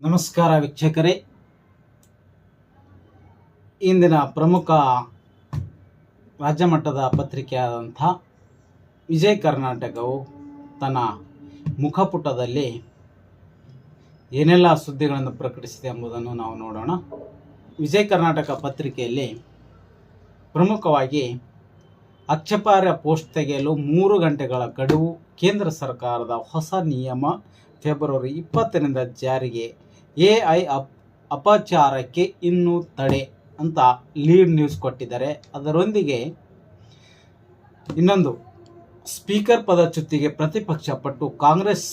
ನಮಸ್ಕಾರ ವೀಕ್ಷಕರೇ. ಇಂದಿನ ಪ್ರಮುಖ ರಾಜ್ಯಮಟ್ಟದ ಪತ್ರಿಕೆಯಾದಂಥ ವಿಜಯ ಕರ್ನಾಟಕವು ತನ್ನ ಮುಖಪುಟದಲ್ಲಿ ಏನೆಲ್ಲ ಸುದ್ದಿಗಳನ್ನು ಪ್ರಕಟಿಸಿದೆ ಎಂಬುದನ್ನು ನಾವು ನೋಡೋಣ. ವಿಜಯ ಕರ್ನಾಟಕ ಪತ್ರಿಕೆಯಲ್ಲಿ ಪ್ರಮುಖವಾಗಿ ಆಕ್ಷೇಪಾರ್ಹ ಪೋಸ್ಟ್ ತೆಗೆಯಲು 3 ಗಂಟೆಗಳ ಗಡುವು, ಕೇಂದ್ರ ಸರ್ಕಾರದ ಹೊಸ ನಿಯಮ ಫೆಬ್ರವರಿ 20ರಿಂದ ಜಾರಿಗೆ, ಎಐ ಅಪಚಾರಕ್ಕೆ ಇನ್ನೂ ತಡೆ ಅಂತ ಲೀಡ್ ನ್ಯೂಸ್ ಕೊಟ್ಟಿದ್ದಾರೆ. ಅದರೊಂದಿಗೆ ಇನ್ನೊಂದು, ಸ್ಪೀಕರ್ ಪದಚ್ಯುತಿಗೆ ಪ್ರತಿಪಕ್ಷ ಪಟ್ಟು, ಕಾಂಗ್ರೆಸ್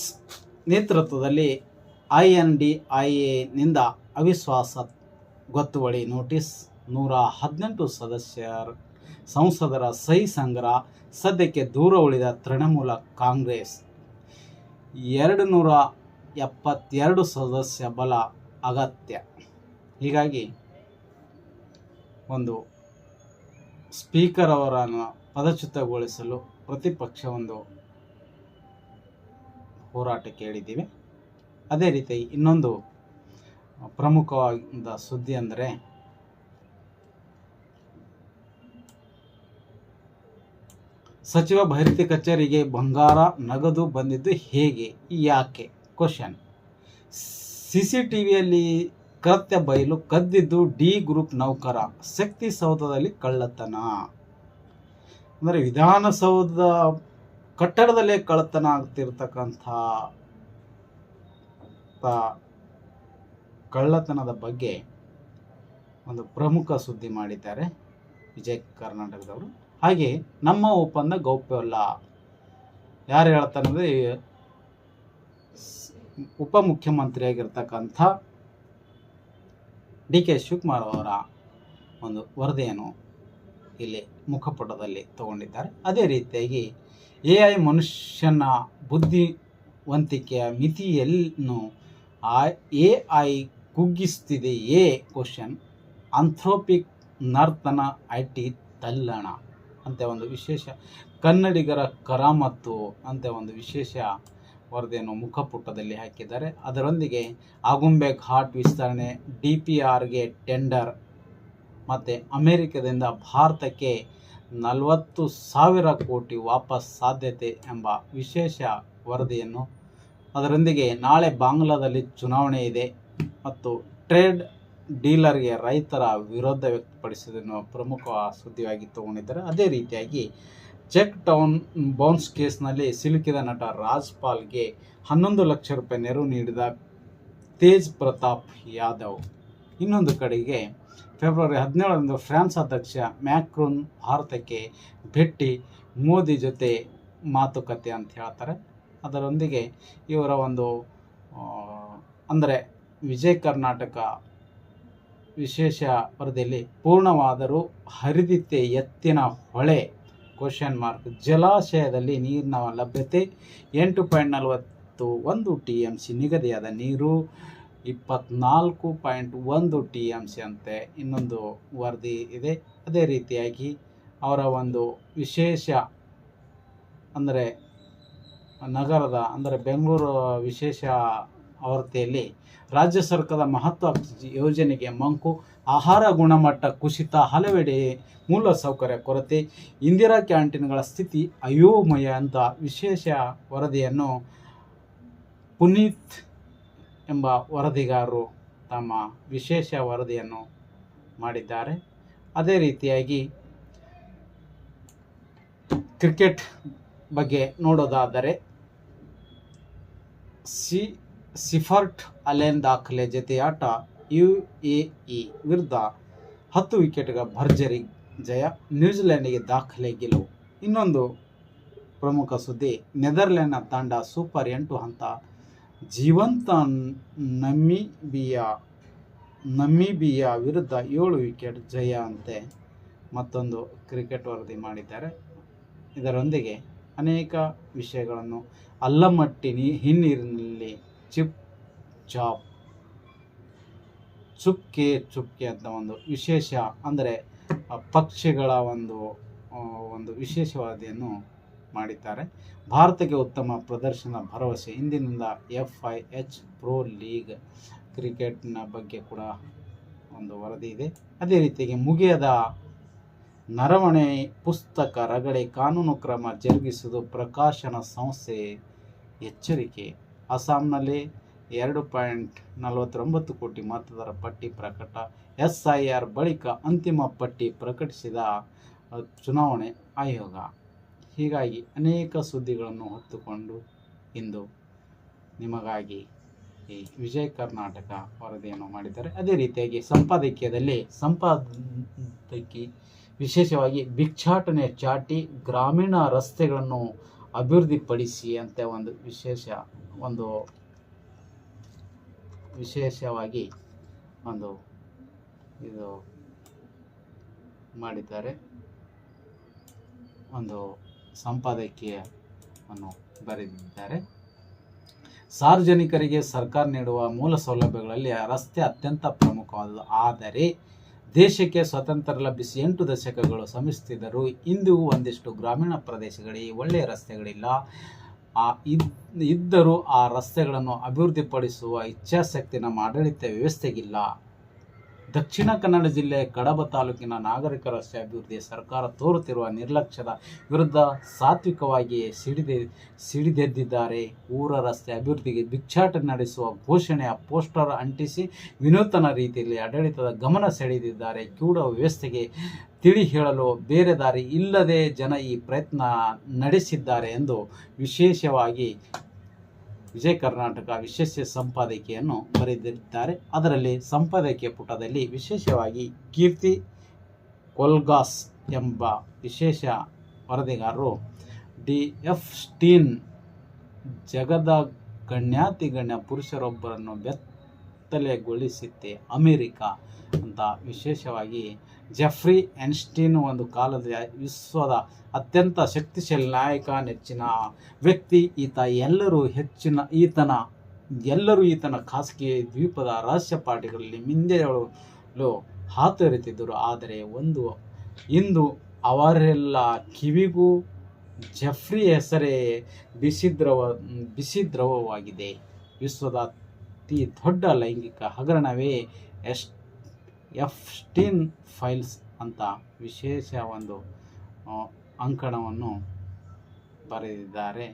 ನೇತೃತ್ವದಲ್ಲಿ INDIAನಿಂದ ಅವಿಶ್ವಾಸ ಗೊತ್ತುವಳಿ ನೋಟಿಸ್, 118 ಸಂಸದರ ಸಹಿ ಸಂಗ್ರಹ, ಸದ್ಯಕ್ಕೆ ದೂರ ಉಳಿದ ತೃಣಮೂಲ ಕಾಂಗ್ರೆಸ್, 272 ಸದಸ್ಯ ಬಲ ಅಗತ್ಯ. ಹೀಗಾಗಿ ಒಂದು ಸ್ಪೀಕರ್ ಅವರನ್ನು ಪದಚ್ಯುತಗೊಳಿಸಲು ಪ್ರತಿಪಕ್ಷ ಒಂದು ಹೋರಾಟಕ್ಕೆ ಹೇಳಿದ್ದೀವಿ. ಅದೇ ರೀತಿ ಇನ್ನೊಂದು ಪ್ರಮುಖವಾದ ಸುದ್ದಿ ಅಂದರೆ ಸಚಿವ ಭೈರತಿ ಕಚೇರಿಗೆ ಬಂಗಾರ ನಗದು ಬಂದಿದ್ದು ಹೇಗೆ, ಯಾಕೆ ಕ್ವಶನ್. CCTVಯಲ್ಲಿ ಕೃತ್ಯ ಬಯಲು, ಕದ್ದಿದ್ದು ಡಿ ಗ್ರೂಪ್ ನೌಕರ, ಶಕ್ತಿ ಸೌಧದಲ್ಲಿ ಕಳ್ಳತನ. ಅಂದರೆ ವಿಧಾನಸೌಧ ಕಟ್ಟಡದಲ್ಲೇ ಕಳ್ಳತನ ಆಗ್ತಿರ್ತಕ್ಕಂಥ ಕಳ್ಳತನದ ಬಗ್ಗೆ ಒಂದು ಪ್ರಮುಖ ಸುದ್ದಿ ಮಾಡಿದ್ದಾರೆ ವಿಜಯ ಕರ್ನಾಟಕದವರು. ಹಾಗೆ ನಮ್ಮ ಒಪ್ಪಂದ ಗೌಪ್ಯವಲ್ಲ ಯಾರು ಹೇಳ್ತಾರೆ ಅಂದರೆ ಉಪಮುಖ್ಯಮಂತ್ರಿಯಾಗಿರ್ತಕ್ಕಂಥ DK ಶಿವಕುಮಾರ್ ಅವರ ಒಂದು ವರದಿಯನ್ನು ಇಲ್ಲಿ ಮುಖಪುಟದಲ್ಲಿ ತಗೊಂಡಿದ್ದಾರೆ. ಅದೇ ರೀತಿಯಾಗಿ AI ಮನುಷ್ಯನ ಬುದ್ಧಿವಂತಿಕೆಯ ಮಿತಿಯನ್ನು AI ಕುಗ್ಗಿಸ್ತಿದೆಯೇ ಕ್ವಶನ್. ಆಂಥ್ರೋಪಿಕ್ ನರ್ತನ IT ತಲ್ಲಣ ಅಂತ ಒಂದು ವಿಶೇಷ, ಕನ್ನಡಿಗರ ಕರಾಮತ್ತು ಅಂತ ಒಂದು ವಿಶೇಷ ವರದಿಯನ್ನು ಮುಖಪುಟದಲ್ಲಿ ಹಾಕಿದ್ದಾರೆ. ಅದರೊಂದಿಗೆ ಆಗುಂಬೆ ಘಾಟ್ ವಿಸ್ತರಣೆ, DPRಗೆ ಟೆಂಡರ್ ಮತ್ತು ಅಮೆರಿಕದಿಂದ ಭಾರತಕ್ಕೆ 40,000 ಕೋಟಿ ವಾಪಸ್ ಸಾಧ್ಯತೆ ಎಂಬ ವಿಶೇಷ ವರದಿಯನ್ನು, ಅದರೊಂದಿಗೆ ನಾಳೆ ಬಾಂಗ್ಲಾದಲ್ಲಿ ಚುನಾವಣೆ ಇದೆ ಮತ್ತು ಟ್ರೇಡ್ ಡೀಲರ್ಗೆ ರೈತರ ವಿರೋಧ ವ್ಯಕ್ತಪಡಿಸಿದ್ದನ್ನು ಪ್ರಮುಖ ಸುದ್ದಿಯಾಗಿ ತಗೊಂಡಿದ್ದಾರೆ. ಅದೇ ರೀತಿಯಾಗಿ ಚೆಕ್ ಬೌನ್ಸ್ ಕೇಸ್ನಲ್ಲಿ ಸಿಲುಕಿದ ನಟ ರಾಜ್ಪಾಲ್ಗೆ 11 ಲಕ್ಷ ರೂಪಾಯಿ ನೆರವು ನೀಡಿದ ತೇಜ್ ಪ್ರತಾಪ್ ಯಾದವ್. ಇನ್ನೊಂದು ಕಡೆಗೆ ಫೆಬ್ರವರಿ 17ರಂದು ಫ್ರಾನ್ಸ್ ಅಧ್ಯಕ್ಷ ಮ್ಯಾಕ್ರೋನ್ ಭಾರತಕ್ಕೆ ಭೇಟಿ, ಮೋದಿ ಜೊತೆ ಮಾತುಕತೆ ಅಂತ ಹೇಳ್ತಾರೆ. ಅದರೊಂದಿಗೆ ಇವರ ಒಂದು ಅಂದರೆ ವಿಜಯ ಕರ್ನಾಟಕ ವಿಶೇಷ ವರದಿಯಲ್ಲಿ ಪೂರ್ಣವಾದರೂ ಹರಿದಿತ್ತೆ ಎತ್ತಿನ ಹೊಳೆ ಕ್ವಶನ್ ಮಾರ್ಕ್. ಜಲಾಶಯದಲ್ಲಿ ನೀರಿನ ಲಭ್ಯತೆ 8.41 TMC, ನಿಗದಿಯಾದ ನೀರು 24.1 TMC ಅಂತೆ ಇನ್ನೊಂದು ವರದಿ ಇದೆ. ಅದೇ ರೀತಿಯಾಗಿ ಅವರ ಒಂದು ವಿಶೇಷ ಅಂದರೆ ನಗರದ ಅಂದರೆ ಬೆಂಗಳೂರು ವಿಶೇಷ ಆವೃತ್ತಿಯಲ್ಲಿ ರಾಜ್ಯ ಸರ್ಕಾರದ ಮಹತ್ವಾಕಾಂಕ್ಷಿ ಯೋಜನೆಗೆ ಮಂಕು, ಆಹಾರ ಗುಣಮಟ್ಟ ಕುಸಿತ, ಹಲವೆಡೆ ಮೂಲಸೌಕರ್ಯ ಕೊರತೆ, ಇಂದಿರಾ ಕ್ಯಾಂಟೀನ್ಗಳ ಸ್ಥಿತಿ ಅಯೋಮಯ ಅಂತ ವಿಶೇಷ ವರದಿಯನ್ನು ಪುನೀತ್ ಎಂಬ ವರದಿಗಾರರು ತಮ್ಮ ವಿಶೇಷ ವರದಿಯನ್ನು ಮಾಡಿದ್ದಾರೆ. ಅದೇ ರೀತಿಯಾಗಿ ಕ್ರಿಕೆಟ್ ಬಗ್ಗೆ ನೋಡೋದಾದರೆ ಸಿಫರ್ಟ್ ಅಲೆನ್ ದಾಖಲೆ ಜತೆಯಾಟ, UAE ವಿರುದ್ಧ 10 ವಿಕೆಟ್ಗಳ ಭರ್ಜರಿ ಜಯ, ನ್ಯೂಜಿಲೆಂಡ್ಗೆ ದಾಖಲೆ ಗೆಲುವು. ಇನ್ನೊಂದು ಪ್ರಮುಖ ಸುದ್ದಿ, ನೆದರ್ಲೆಂಡ್ನ ತಂಡ ಸೂಪರ್ 8 ಹಂತ ಜೀವಂತ, ನಮೀಬಿಯಾ ವಿರುದ್ಧ 7 ವಿಕೆಟ್ ಜಯ ಅಂತೆ ಮತ್ತೊಂದು ಕ್ರಿಕೆಟ್ ವರದಿ ಮಾಡಿದ್ದಾರೆ. ಇದರೊಂದಿಗೆ ಅನೇಕ ವಿಷಯಗಳನ್ನು ಅಲ್ಲಮಟ್ಟಿ ಹಿನ್ನೀರಿನಲ್ಲಿ ಚುಪ್ಕೆ ಅಂತ ಒಂದು ವಿಶೇಷ ಅಂದರೆ ಪಕ್ಷಿಗಳ ಒಂದು ವಿಶೇಷ ವರದಿಯನ್ನು ಮಾಡಿದ್ದಾರೆ. ಭಾರತಕ್ಕೆ ಉತ್ತಮ ಪ್ರದರ್ಶನ ಭರವಸೆ, ಇಂದಿನಿಂದ FIH ಪ್ರೊ ಲೀಗ್ ಕ್ರಿಕೆಟ್ನ ಬಗ್ಗೆ ಕೂಡ ಒಂದು ವರದಿ ಇದೆ. ಅದೇ ರೀತಿಯಾಗಿ ಮುಗಿಯದ ನರವಣೆ ಪುಸ್ತಕ ರಗಳೆ ಕಾನೂನು ಕ್ರಮ ಜರುಗಿಸುವುದು ಪ್ರಕಾಶನ ಸಂಸ್ಥೆ ಎಚ್ಚರಿಕೆ. ಅಸ್ಸಾಂನಲ್ಲಿ 2.49 ಕೋಟಿ ಮತದಾರರ ಪಟ್ಟಿ ಪ್ರಕಟ. SIR ಬಳಿಕ ಅಂತಿಮ ಪಟ್ಟಿ ಪ್ರಕಟಿಸಿದ ಚುನಾವಣೆ ಆಯೋಗ. ಹೀಗಾಗಿ ಅನೇಕ ಸುದ್ದಿಗಳನ್ನು ಹೊತ್ತುಕೊಂಡು ಇಂದು ನಿಮಗಾಗಿ ಈ ವಿಜಯ ಕರ್ನಾಟಕ ವರದಿಯನ್ನು ಮಾಡಿದ್ದಾರೆ. ಅದೇ ರೀತಿಯಾಗಿ ಸಂಪಾದಕೀಯದಲ್ಲಿ ವಿಶೇಷವಾಗಿ ಭಿಕ್ಷಾಟನೆ ಚಾಟಿ ಗ್ರಾಮೀಣ ರಸ್ತೆಗಳನ್ನು ಅಭಿವೃದ್ಧಿಪಡಿಸಿ ಅಂತ ವಿಶೇಷವಾಗಿ ಇದು ಮಾಡಿದ್ದಾರೆ. ಒಂದು ಸಂಪಾದಕೀಯವನ್ನು ಬರೆದಿದ್ದಾರೆ. ಸಾರ್ವಜನಿಕರಿಗೆ ಸರ್ಕಾರ ನೀಡುವ ಮೂಲ ಸೌಲಭ್ಯಗಳಲ್ಲಿ ರಸ್ತೆ ಅತ್ಯಂತ ಪ್ರಮುಖವಾದದ್ದು. ಆದರೆ ದೇಶಕ್ಕೆ ಸ್ವಾತಂತ್ರ್ಯ ಲಭಿಸಿ 8 ದಶಕಗಳು ಶ್ರಮಿಸುತ್ತಿದ್ದರೂ ಇಂದಿಗೂ ಒಂದಿಷ್ಟು ಗ್ರಾಮೀಣ ಪ್ರದೇಶಗಳಿಗೆ ಒಳ್ಳೆಯ ರಸ್ತೆಗಳಿಲ್ಲ. ಇದ್ದರೂ ಆ ರಸ್ತೆಗಳನ್ನು ಅಭಿವೃದ್ಧಿಪಡಿಸುವ ಇಚ್ಛಾಶಕ್ತಿ ನಮ್ಮ ಆಡಳಿತ ವ್ಯವಸ್ಥೆಗಿಲ್ಲ. ದಕ್ಷಿಣ ಕನ್ನಡ ಜಿಲ್ಲೆಯ ಕಡಬ ತಾಲೂಕಿನ ನಾಗರಿಕ ರಸ್ತೆ ಅಭಿವೃದ್ಧಿ ಸರ್ಕಾರ ತೋರುತ್ತಿರುವ ನಿರ್ಲಕ್ಷ್ಯದ ವಿರುದ್ಧ ಸಾತ್ವಿಕವಾಗಿ ಸಿಡಿದೆದ್ದಿದ್ದಾರೆ. ಊರ ರಸ್ತೆ ಅಭಿವೃದ್ಧಿಗೆ ಭಿಕ್ಷಾಟನೆ ನಡೆಸುವ ಘೋಷಣೆಯ ಪೋಸ್ಟರ್ ಅಂಟಿಸಿ ವಿನೂತನ ರೀತಿಯಲ್ಲಿ ಆಡಳಿತದ ಗಮನ ಸೆಳೆದಿದ್ದಾರೆ. ಕ್ಯೂಡ ವ್ಯವಸ್ಥೆಗೆ ತಿಳಿ ಹೇಳಲು ಬೇರೆ ದಾರಿ ಇಲ್ಲದೆ ಜನ ಈ ಪ್ರಯತ್ನ ನಡೆಸಿದ್ದಾರೆ ಎಂದು ವಿಶೇಷವಾಗಿ ವಿಜಯ ಕರ್ನಾಟಕ ವಿಶೇಷ ಸಂಪಾದಕೀಯನ್ನು ಬರೆದಿದ್ದಾರೆ. ಅದರಲ್ಲಿ ಸಂಪಾದಕೀಯ ಪುಟದಲ್ಲಿ ವಿಶೇಷವಾಗಿ ಕೀರ್ತಿ ಕೊಲ್ಗಾಸ್ ಎಂಬ ವಿಶೇಷ ವರದಿಗಾರರು DF ಸ್ಟೀನ್ ಜಗದ ಗಣ್ಯಾತಿಗಣ್ಯ ಪುರುಷರೊಬ್ಬರನ್ನು ಬೆತ್ತಲೆಗೊಳಿಸಿತ್ತೆ ಅಮೆರಿಕ ಅಂತ ವಿಶೇಷವಾಗಿ ಜೆಫ್ರಿ ಐನ್ಸ್ಟೀನ್ ಒಂದು ಕಾಲದ ವಿಶ್ವದ ಅತ್ಯಂತ ಶಕ್ತಿಶಾಲಿ ನಾಯಕ, ನೆಚ್ಚಿನ ವ್ಯಕ್ತಿ ಈತ. ಎಲ್ಲರೂ ಈತನ ಖಾಸಗಿ ದ್ವೀಪದ ರಹಸ್ಯ ಪಾರ್ಟಿಗಳಲ್ಲಿ ಮಿಂದೆಯಳು ಹಾತೊರೆತಿದ್ದರು. ಆದರೆ ಇಂದು ಅವರೆಲ್ಲ ಕಿವಿಗೂ ಜೆಫ್ರಿ ಹೆಸರೇ ಬಿಸಿದ್ರವವಾಗಿದೆ. ವಿಶ್ವದ ಅತಿ ದೊಡ್ಡ ಲೈಂಗಿಕ ಹಗರಣವೇ ಎಫ್ಸ್ಟೀನ್ ಫೈಲ್ಸ್ ಅಂತ ವಿಶೇಷ ಒಂದು ಅಂಕಣವನ್ನು ಬರೆದಿದ್ದಾರೆ.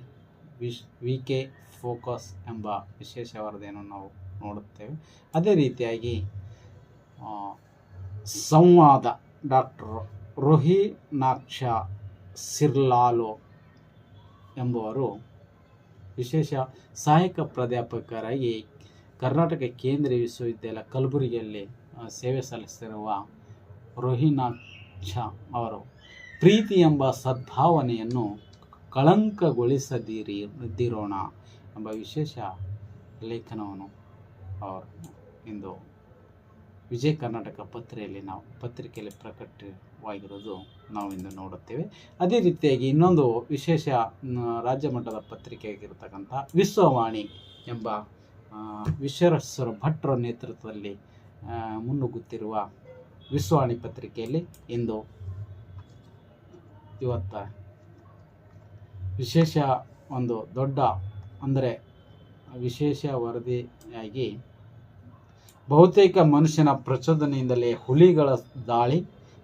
VK ಫೋಕಸ್ ಎಂಬ ವಿಶೇಷ ವರದಿಯನ್ನು ನಾವು ನೋಡುತ್ತೇವೆ. ಅದೇ ರೀತಿಯಾಗಿ ಸಂವಾದ ಡಾಕ್ಟರ್ ರೋಹಿಣಾಕ್ಷ ಸಿರ್ಲಾಲೋ ಎಂಬುವರು ವಿಶೇಷ ಸಹಾಯಕ ಪ್ರಾಧ್ಯಾಪಕರಾಗಿ ಕರ್ನಾಟಕ ಕೇಂದ್ರೀಯ ವಿಶ್ವವಿದ್ಯಾಲಯ ಕಲಬುರಗಿಯಲ್ಲಿ ಸೇವೆ ಸಲ್ಲಿಸುತ್ತಿರುವ ರೋಹಿಣಾಕ್ಷ ಅವರು ಪ್ರೀತಿ ಎಂಬ ಸದ್ಭಾವನೆಯನ್ನು ಕಳಂಕಗೊಳಿಸದಿರೋಣ ಎಂಬ ವಿಶೇಷ ಲೇಖನವನ್ನು ಅವರು ಇಂದು ವಿಜಯ ಕರ್ನಾಟಕ ಪತ್ರಿಕೆಯಲ್ಲಿ ಪ್ರಕಟವಾಗಿರೋದು ನಾವು ಇಂದು ನೋಡುತ್ತೇವೆ. ಅದೇ ರೀತಿಯಾಗಿ ಇನ್ನೊಂದು ವಿಶೇಷ ರಾಜ್ಯ ಮಟ್ಟದ ಪತ್ರಿಕೆಯಾಗಿರ್ತಕ್ಕಂಥ ವಿಶ್ವವಾಣಿ ಎಂಬ ವಿಶ್ವೇಶ್ವರ ಭಟ್ರ ನೇತೃತ್ವದಲ್ಲಿ ಮುನ್ನುಗ್ಗುತ್ತಿರುವ ವಿಶ್ವವಾಣಿ ಪತ್ರಿಕೆಯಲ್ಲಿ ಇವತ್ತು ವಿಶೇಷ ಒಂದು ದೊಡ್ಡ ವಿಶೇಷ ವರದಿಯಾಗಿ ಬಹುತೇಕ ಮನುಷ್ಯನ ಪ್ರಚೋದನೆಯಿಂದಲೇ ಹುಲಿಗಳ ದಾಳಿ.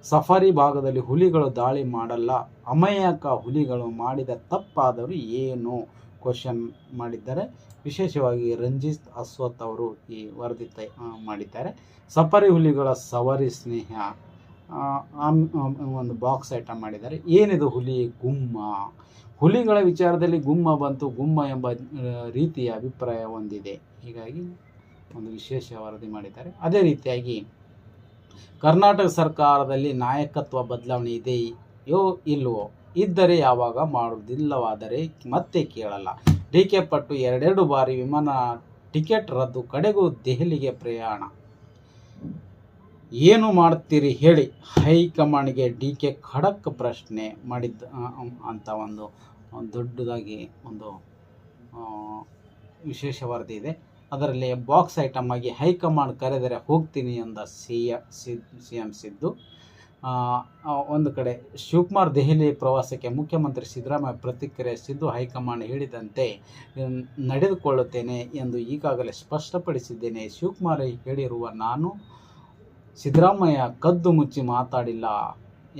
ಸಫಾರಿ ಭಾಗದಲ್ಲಿ ಹುಲಿಗಳು ದಾಳಿ ಮಾಡಲ್ಲ, ಅಮಾಯಕ ಹುಲಿಗಳು ಮಾಡಿದ ತಪ್ಪಾದರೂ ಏನು ಕ್ವಶನ್ ಮಾಡಿದ್ದಾರೆ. ವಿಶೇಷವಾಗಿ ರಂಜಿತ್ ಅಶ್ವಥ್ ಅವರು ಈ ವರದಿ ಮಾಡಿದ್ದಾರೆ. ಸಫಾರಿ ಹುಲಿಗಳ ಸವಾರಿ ಸ್ನೇಹ ಒಂದು ಬಾಕ್ಸ್ ಐಟಮ್ ಮಾಡಿದ್ದಾರೆ. ಏನಿದು ಹುಲಿ ಗುಮ್ಮ? ಹುಲಿಗಳ ವಿಚಾರದಲ್ಲಿ ಗುಮ್ಮ ಬಂತು, ಗುಮ್ಮ ಎಂಬ ರೀತಿಯ ಅಭಿಪ್ರಾಯ ಹೊಂದಿದೆ. ಹೀಗಾಗಿ ಒಂದು ವಿಶೇಷ ವರದಿ ಮಾಡಿದ್ದಾರೆ. ಅದೇ ರೀತಿಯಾಗಿ ಕರ್ನಾಟಕ ಸರ್ಕಾರದಲ್ಲಿ ನಾಯಕತ್ವ ಬದಲಾವಣೆ ಇದೆಯೋ ಇಲ್ಲವೋ? ಇದ್ದರೆ ಯಾವಾಗ ಮಾಡುವುದಿಲ್ಲವಾದರೆ ಮತ್ತೆ ಕೇಳಲ್ಲ. DK ಪಟ್ಟು 2 ಬಾರಿ ವಿಮಾನ ಟಿಕೆಟ್ ರದ್ದು, ಕಡೆಗೂ ದೆಹಲಿಗೆ ಪ್ರಯಾಣ. ಏನು ಮಾಡ್ತೀರಿ ಹೇಳಿ? ಹೈಕಮಾಂಡ್ಗೆ DK ಖಡಕ್ ಪ್ರಶ್ನೆ ಮಾಡಿದ್ದ ಅಂತ ಒಂದು ದೊಡ್ಡದಾಗಿ ಒಂದು ವಿಶೇಷ ವರದಿ ಇದೆ. ಅದರಲ್ಲಿ ಬಾಕ್ಸ್ ಐಟಮ್ ಆಗಿ ಹೈಕಮಾಂಡ್ ಕರೆದರೆ ಹೋಗ್ತೀನಿ ಎಂದ CM ಸಿದ್ದು. ಒಂದು ಕಡೆ ಶಿವಕುಮಾರ್ ದೆಹಲಿ ಪ್ರವಾಸಕ್ಕೆ ಮುಖ್ಯಮಂತ್ರಿ ಸಿದ್ದರಾಮಯ್ಯ ಪ್ರತಿಕ್ರಿಯಿಸಿದ್ದು, ಹೈಕಮಾಂಡ್ ಹೇಳಿದಂತೆ ನಡೆದುಕೊಳ್ಳುತ್ತೇನೆ ಎಂದು ಈಗಾಗಲೇ ಸ್ಪಷ್ಟಪಡಿಸಿದ್ದೇನೆ. ಶಿವಕುಮಾರ್ ಹೇಳಿರುವ ನಾನು ಸಿದ್ದರಾಮಯ್ಯ ಕದ್ದು ಮುಚ್ಚಿ ಮಾತಾಡಿಲ್ಲ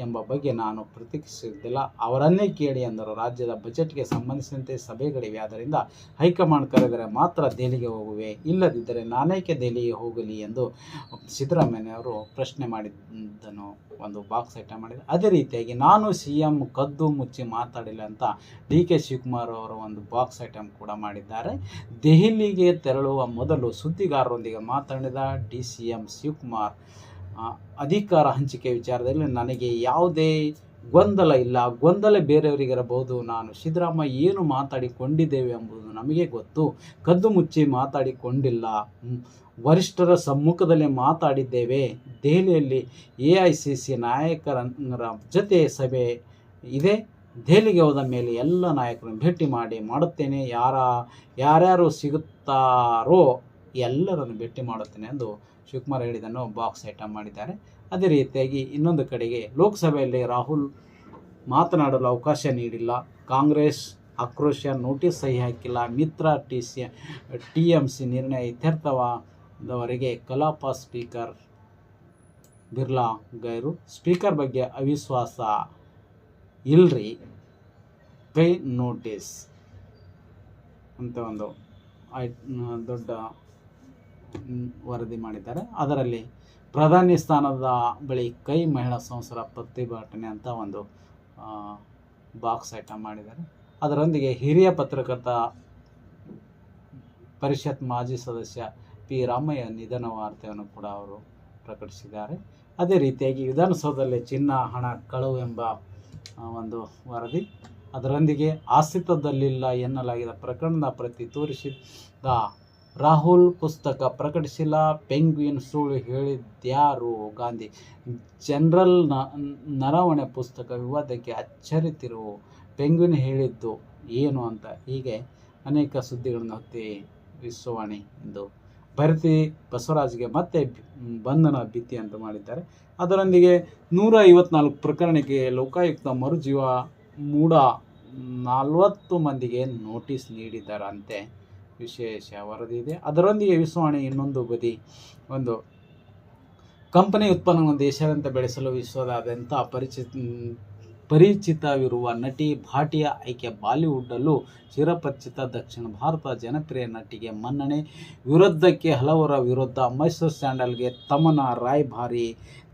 ಎಂಬ ಬಗ್ಗೆ ನಾನು ಪ್ರತಿಕ್ರಿಯಿಸುವುದಿಲ್ಲ, ಅವರನ್ನೇ ಕೇಳಿ ಎಂದರು. ರಾಜ್ಯದ ಬಜೆಟ್ಗೆ ಸಂಬಂಧಿಸಿದಂತೆ ಸಭೆಗಳಿವೆ, ಆದ್ದರಿಂದ ಹೈಕಮಾಂಡ್ ಕರೆದರೆ ಮಾತ್ರ ದೆಹಲಿಗೆ ಹೋಗುವೆ, ಇಲ್ಲದಿದ್ದರೆ ನಾನೇಕೆ ದೆಹಲಿಗೆ ಹೋಗಲಿ ಎಂದು ಸಿದ್ದರಾಮಯ್ಯನವರು ಪ್ರಶ್ನೆ ಮಾಡಿದ್ದನ್ನು ಒಂದು ಬಾಕ್ಸ್ ಐಟಮ್ ಮಾಡಿದ್ದಾರೆ. ಅದೇ ರೀತಿಯಾಗಿ ನಾನು CM ಕದ್ದು ಮುಚ್ಚಿ ಮಾತಾಡಿಲ್ಲ ಅಂತ DK ಶಿವಕುಮಾರ್ ಅವರು ಒಂದು ಬಾಕ್ಸ್ ಐಟಮ್ ಕೂಡ ಮಾಡಿದ್ದಾರೆ. ದೆಹಲಿಗೆ ತೆರಳುವ ಮೊದಲು ಸುದ್ದಿಗಾರರೊಂದಿಗೆ ಮಾತನಾಡಿದ DCM ಶಿವಕುಮಾರ್, ಅಧಿಕಾರ ಹಂಚಿಕೆ ವಿಚಾರದಲ್ಲಿ ನನಗೆ ಯಾವುದೇ ಗೊಂದಲ ಇಲ್ಲ. ಗೊಂದಲ ಬೇರೆಯವರಿಗಿರಬಹುದು. ನಾನು ಸಿದ್ದರಾಮಯ್ಯ ಏನು ಮಾತಾಡಿಕೊಂಡಿದ್ದೇವೆ ಎಂಬುದು ನಮಗೆ ಗೊತ್ತು. ಕದ್ದು ಮುಚ್ಚಿ ಮಾತಾಡಿಕೊಂಡಿಲ್ಲ. ವರಿಷ್ಠರ ಸಮ್ಮುಖದಲ್ಲಿ ಮಾತಾಡಿದ್ದೇವೆ. ದೆಹಲಿಯಲ್ಲಿ AICC ನಾಯಕರ ಜೊತೆ ಸಭೆ ಇದೆ. ದೆಹಲಿಗೆ ಹೋದ ಮೇಲೆ ಎಲ್ಲ ನಾಯಕರನ್ನು ಭೇಟಿ ಮಾಡುತ್ತೇನೆ. ಯಾರ್ಯಾರು ಸಿಗುತ್ತಾರೋ ಎಲ್ಲರನ್ನು ಭೇಟಿ ಮಾಡುತ್ತೇನೆ ಎಂದು ಶಿವಕುಮಾರ್ ಹೇಳಿದ್ದನ್ನು ಬಾಕ್ಸ್ ಐಟಮ್ ಮಾಡಿದ್ದಾರೆ. ಅದೇ ರೀತಿಯಾಗಿ ಇನ್ನೊಂದು ಕಡೆಗೆ ಲೋಕಸಭೆಯಲ್ಲಿ ರಾಹುಲ್ ಮಾತನಾಡಲು ಅವಕಾಶ ನೀಡಿಲ್ಲ. ಕಾಂಗ್ರೆಸ್ ಆಕ್ರೋಶ, ನೋಟಿಸ್ ಸಹಿ ಹಾಕಿಲ್ಲ. ಮಿತ್ರ TMC ನಿರ್ಣಯ ಇತ್ಯರ್ಥವಾದವರೆಗೆ ಕಲಾಪ ಸ್ಪೀಕರ್ ಬಿರ್ಲಾ ಗೈರು. ಸ್ಪೀಕರ್ ಬಗ್ಗೆ ಅವಿಶ್ವಾಸ ಇಲ್ರಿ, ಪೇ ನೋಟಿಸ್ ಅಂತ ಒಂದು ದೊಡ್ಡ ವರದಿ ಮಾಡಿದ್ದಾರೆ. ಅದರಲ್ಲಿ ಪ್ರಧಾನಿ ಸ್ಥಾನದ ಬಳಿ ಕೈ ಮಹಿಳಾ ಸಂಸ್ಥರ ಪ್ರತಿಭಟನೆ ಅಂತ ಒಂದು ಬಾಕ್ಸ್ ಐಟಮ್ ಮಾಡಿದ್ದಾರೆ. ಅದರೊಂದಿಗೆ ಹಿರಿಯ ಪತ್ರಕರ್ತ ಪರಿಷತ್ ಮಾಜಿ ಸದಸ್ಯ P. ರಾಮಯ್ಯ ನಿಧನ ವಾರ್ತೆಯನ್ನು ಕೂಡ ಅವರು ಪ್ರಕಟಿಸಿದ್ದಾರೆ. ಅದೇ ರೀತಿಯಾಗಿ ವಿಧಾನಸೌಧದಲ್ಲಿ ಚಿನ್ನ ಹಣ ಕಳವು ಎಂಬ ಒಂದು ವರದಿ, ಅದರೊಂದಿಗೆ ಅಸ್ತಿತ್ವದಲ್ಲಿಲ್ಲ ಎನ್ನಲಾಗಿದ್ದ ಪ್ರಕರಣದ ಪ್ರತಿ ತೋರಿಸಿದ ರಾಹುಲ್ ಪುಸ್ತಕ ಪ್ರಕಟಿಸಿಲ್ಲ. ಪೆಂಗ್ವಿನ್ ಸುಳ್ಳು ಹೇಳಿದ್ಯಾರು? ಗಾಂಧಿ ಜನರಲ್ ನರವಣೆ ಪುಸ್ತಕ ವಿವಾದಕ್ಕೆ ಅಚ್ಚರಿ ತಿರುವು. ಪೆಂಗ್ವಿನ್ ಹೇಳಿದ್ದು ಏನು ಅಂತ ಹೀಗೆ ಅನೇಕ ಸುದ್ದಿಗಳನ್ನು ಹೊತ್ತಿ ವಿಶ್ವವಾಣಿ ಎಂದು ಭರತಿ ಬಸವರಾಜ್ಗೆ ಮತ್ತೆ ಬಂಧನ ಭೀತಿ ಅಂತ ಮಾಡಿದ್ದಾರೆ. ಅದರೊಂದಿಗೆ 154 ಪ್ರಕರಣಕ್ಕೆ ಲೋಕಾಯುಕ್ತ ಮರುಜೀವ ಮೂಡ 40 ಮಂದಿಗೆ ನೋಟಿಸ್ ನೀಡಿದ್ದಾರಂತೆ ವಿಶೇಷ ವರದಿ ಇದೆ. ಅದರೊಂದಿಗೆ ವಿಶ್ವವಾಣಿ ಇನ್ನೊಂದು ಬದಿ ಒಂದು ಕಂಪನಿ ಉತ್ಪನ್ನವನ್ನು ದೇಶಾದ್ಯಂತ ಬೆಳೆಸಲು ವಿಶ್ವದಾದ್ಯಂತ ಪರಿಚಿತವಿರುವ ನಟಿ ಭಾಟಿಯಾ ಆಯ್ಕೆ. ಬಾಲಿವುಡ್ಡಲ್ಲೂ ಚಿರಪರಿಚಿತ ದಕ್ಷಿಣ ಭಾರತ ಜನಪ್ರಿಯ ನಟಿಗೆ ಮನ್ನಣೆ. ವಿರೋಧಕ್ಕೆ ಹಲವರ ವಿರುದ್ಧ ಮೈಸೂರು ಸ್ಯಾಂಡಲ್ಗೆ ತಮನ್ನಾ ರಾಯಭಾರಿ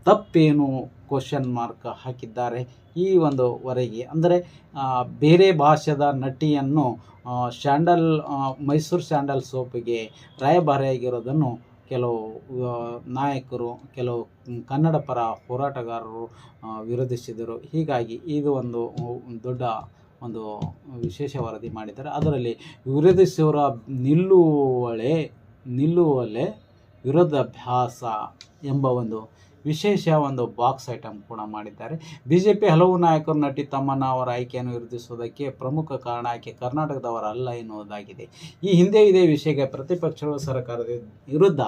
ತಪ್ಪೇನು ಹಾಕಿದ್ದಾರೆ. ಈ ಒಂದು ವರೆಗೆ ಅಂದರೆ ಬೇರೆ ಭಾಷೆದ ನಟಿಯನ್ನು ಮೈಸೂರು ಸ್ಯಾಂಡಲ್ ಸೋಪಿಗೆ ರಾಯಭಾರಿಯಾಗಿರೋದನ್ನು ಕೆಲವು ನಾಯಕರು, ಕೆಲವು ಕನ್ನಡ ಪರ ಹೋರಾಟಗಾರರು ವಿರೋಧಿಸಿದರು. ಹೀಗಾಗಿ ಇದು ಒಂದು ದೊಡ್ಡ ಒಂದು ವಿಶೇಷ ವರದಿ ಮಾಡಿದ್ದಾರೆ. ಅದರಲ್ಲಿ ವಿರೋಧಿಸುವವರ ನಿಲ್ಲುವಲ್ಲೇ ವಿರೋಧಾಭ್ಯಾಸ ಎಂಬ ಒಂದು ವಿಶೇಷ ಒಂದು ಬಾಕ್ಸ್ ಐಟಮ್ ಕೂಡ ಮಾಡಿದ್ದಾರೆ. BJP ಹಲವು ನಾಯಕರು ನಟಿ ತಮನ್ನಾ ಅವರ ಆಯ್ಕೆಯನ್ನು ವಿರೋಧಿಸುವುದಕ್ಕೆ ಪ್ರಮುಖ ಕಾರಣ ಆಕೆ ಕರ್ನಾಟಕದವರಲ್ಲ ಎನ್ನುವುದಾಗಿದೆ. ಈ ಹಿಂದೆ ಇದೇ ವಿಷಯಕ್ಕೆ ಪ್ರತಿಪಕ್ಷಗಳು ಸರ್ಕಾರದ ವಿರುದ್ಧ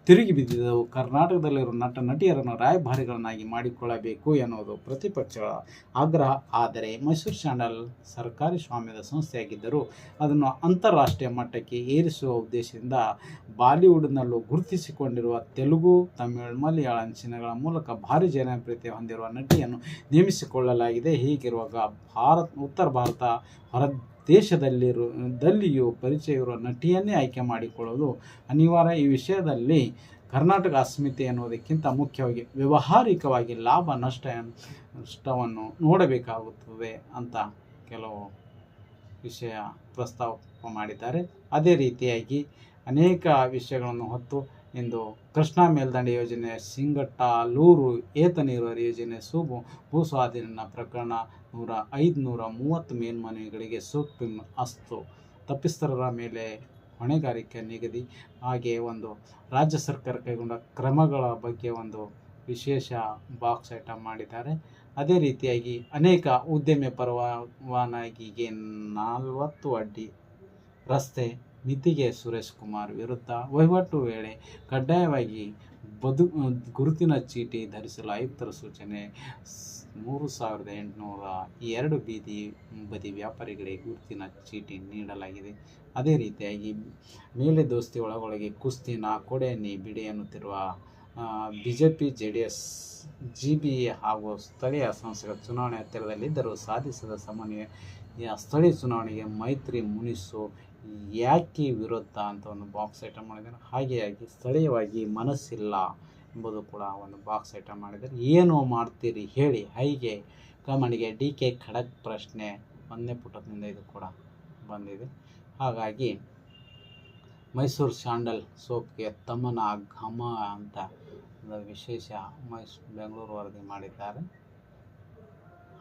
ತಿರುಗಿ ಬಿದ್ದಿದ್ದವು. ಕರ್ನಾಟಕದಲ್ಲಿರುವ ನಟಿಯರನ್ನು ರಾಯಭಾರಿಗಳನ್ನಾಗಿ ಮಾಡಿಕೊಳ್ಳಬೇಕು ಎನ್ನುವುದು ಪ್ರತಿಪಕ್ಷಗಳ ಆಗ್ರಹ. ಆದರೆ ಮೈಸೂರು ಸ್ಯಾಂಡಲ್ ಸರ್ಕಾರಿ ಸ್ವಾಮ್ಯದ ಸಂಸ್ಥೆಯಾಗಿದ್ದರೂ ಅದನ್ನು ಅಂತಾರಾಷ್ಟ್ರೀಯ ಮಟ್ಟಕ್ಕೆ ಏರಿಸುವ ಉದ್ದೇಶದಿಂದ ಬಾಲಿವುಡ್ನಲ್ಲೂ ಗುರುತಿಸಿಕೊಂಡಿರುವ ತೆಲುಗು, ತಮಿಳು, ಮಲಯಾಳಂ ಸಿನಿಮಾಗಳ ಮೂಲಕ ಭಾರಿ ಜನಪ್ರಿಯತೆ ಹೊಂದಿರುವ ನಟಿಯನ್ನು ನೇಮಿಸಿಕೊಳ್ಳಲಾಗಿದೆ. ಹೀಗಿರುವಾಗ ಉತ್ತರ ಭಾರತ ಹೊರ ದೇಶದಲ್ಲಿಯೂ ಪರಿಚಯವಿರುವ ನಟಿಯನ್ನೇ ಆಯ್ಕೆ ಮಾಡಿಕೊಳ್ಳುವುದು ಅನಿವಾರ್ಯ. ಈ ವಿಷಯದಲ್ಲಿ ಕರ್ನಾಟಕ ಅಸ್ಮಿತೆ ಎನ್ನುವುದಕ್ಕಿಂತ ಮುಖ್ಯವಾಗಿ ವ್ಯಾವಹಾರಿಕವಾಗಿ ಲಾಭ ನಷ್ಟವನ್ನು ನೋಡಬೇಕಾಗುತ್ತದೆ ಅಂತ ಕೆಲವು ವಿಷಯ ಪ್ರಸ್ತಾಪ ಮಾಡಿದ್ದಾರೆ. ಅದೇ ರೀತಿಯಾಗಿ ಅನೇಕ ವಿಷಯಗಳನ್ನು ಹೊತ್ತು ಇಂದು ಕೃಷ್ಣಾ ಮೇಲ್ದಂಡೆ ಯೋಜನೆ, ಸಿಂಗಟಲೂರು ಏತ ನೀರಾವರಿ ಯೋಜನೆ, ಭೂ ಸ್ವಾಧೀನ ಪ್ರಕರಣ 530 ಮೇಲ್ಮನವಿಗಳಿಗೆ ಸುಪ್ರೀಂ ಅಸ್ತು, ತಪ್ಪಿತಸ್ಥರ ಮೇಲೆ ಹೊಣೆಗಾರಿಕೆ ನಿಗದಿ, ಹಾಗೆ ಒಂದು ರಾಜ್ಯ ಸರ್ಕಾರ ಕೈಗೊಂಡ ಕ್ರಮಗಳ ಬಗ್ಗೆ ಒಂದು ವಿಶೇಷ ಬಾಕ್ಸ್ ಐಟಮ್ ಮಾಡಿದ್ದಾರೆ. ಅದೇ ರೀತಿಯಾಗಿ ಅನೇಕ ಉದ್ಯಮ ಪರವಾನಗಿಗೆ 40 ಅಡಿ ರಸ್ತೆ ಮಿತಿಗೆ ಸುರೇಶ್ ಕುಮಾರ್ ವಿರುದ್ಧ ವಹಿವಾಟು ವೇಳೆ ಕಡ್ಡಾಯವಾಗಿ ಗುರುತಿನ ಚೀಟಿ ಧರಿಸಲು ಆಯುಕ್ತರ ಸೂಚನೆ. 3,802 ಬದಿ ವ್ಯಾಪಾರಿಗಳಿಗೆ ಗುರುತಿನ ಚೀಟಿ ನೀಡಲಾಗಿದೆ. ಅದೇ ರೀತಿಯಾಗಿ ಮೇಲೆ ದೋಸ್ತಿ ಒಳಗೊಳಗೆ ಕುಸ್ತಿ ಕೊಡೆ ನೀ ಬಿಡೆ ಎನ್ನುತ್ತಿರುವ ಬಿಜೆಪಿ JDS GBA ಹಾಗೂ ಸ್ಥಳೀಯ ಸಂಸ್ಥೆಗಳ ಚುನಾವಣೆ ಹತ್ತಿರದಲ್ಲಿದ್ದರೂ ಸಾಧಿಸದ ಸಮನ್ವಯ ಸ್ಥಳೀಯ ಚುನಾವಣೆಗೆ ಮೈತ್ರಿ ಮುನಿಸು ಯಾಕೆ ವಿರೋಧ ಅಂತ ಒಂದು ಬಾಕ್ಸ್ ಐಟಮ್ ಮಾಡಿದ್ದಾರೆ. ಹಾಗೆಯಾಗಿ ಸ್ಥಳೀಯವಾಗಿ ಮನಸ್ಸಿಲ್ಲ ಎಂಬುದು ಕೂಡ ಒಂದು ಬಾಕ್ಸ್ ಐಟಮ್ ಮಾಡಿದ್ದಾರೆ. ಏನು ಮಾಡ್ತೀರಿ ಹೇಳಿ ಹೈಗೆ ಕಮಂಡಿಗೆ DK ಖಡಕ್ ಪ್ರಶ್ನೆ 1ನೇ ಪುಟದಿಂದ ಇದು ಕೂಡ ಬಂದಿದೆ. ಹಾಗಾಗಿ ಮೈಸೂರು ಸ್ಯಾಂಡಲ್ ಸೋಪ್ಗೆ ತಮ್ಮನ ಘಮ ಅಂತ ವಿಶೇಷ ಬೆಂಗಳೂರು ವರದಿ ಮಾಡಿದ್ದಾರೆ.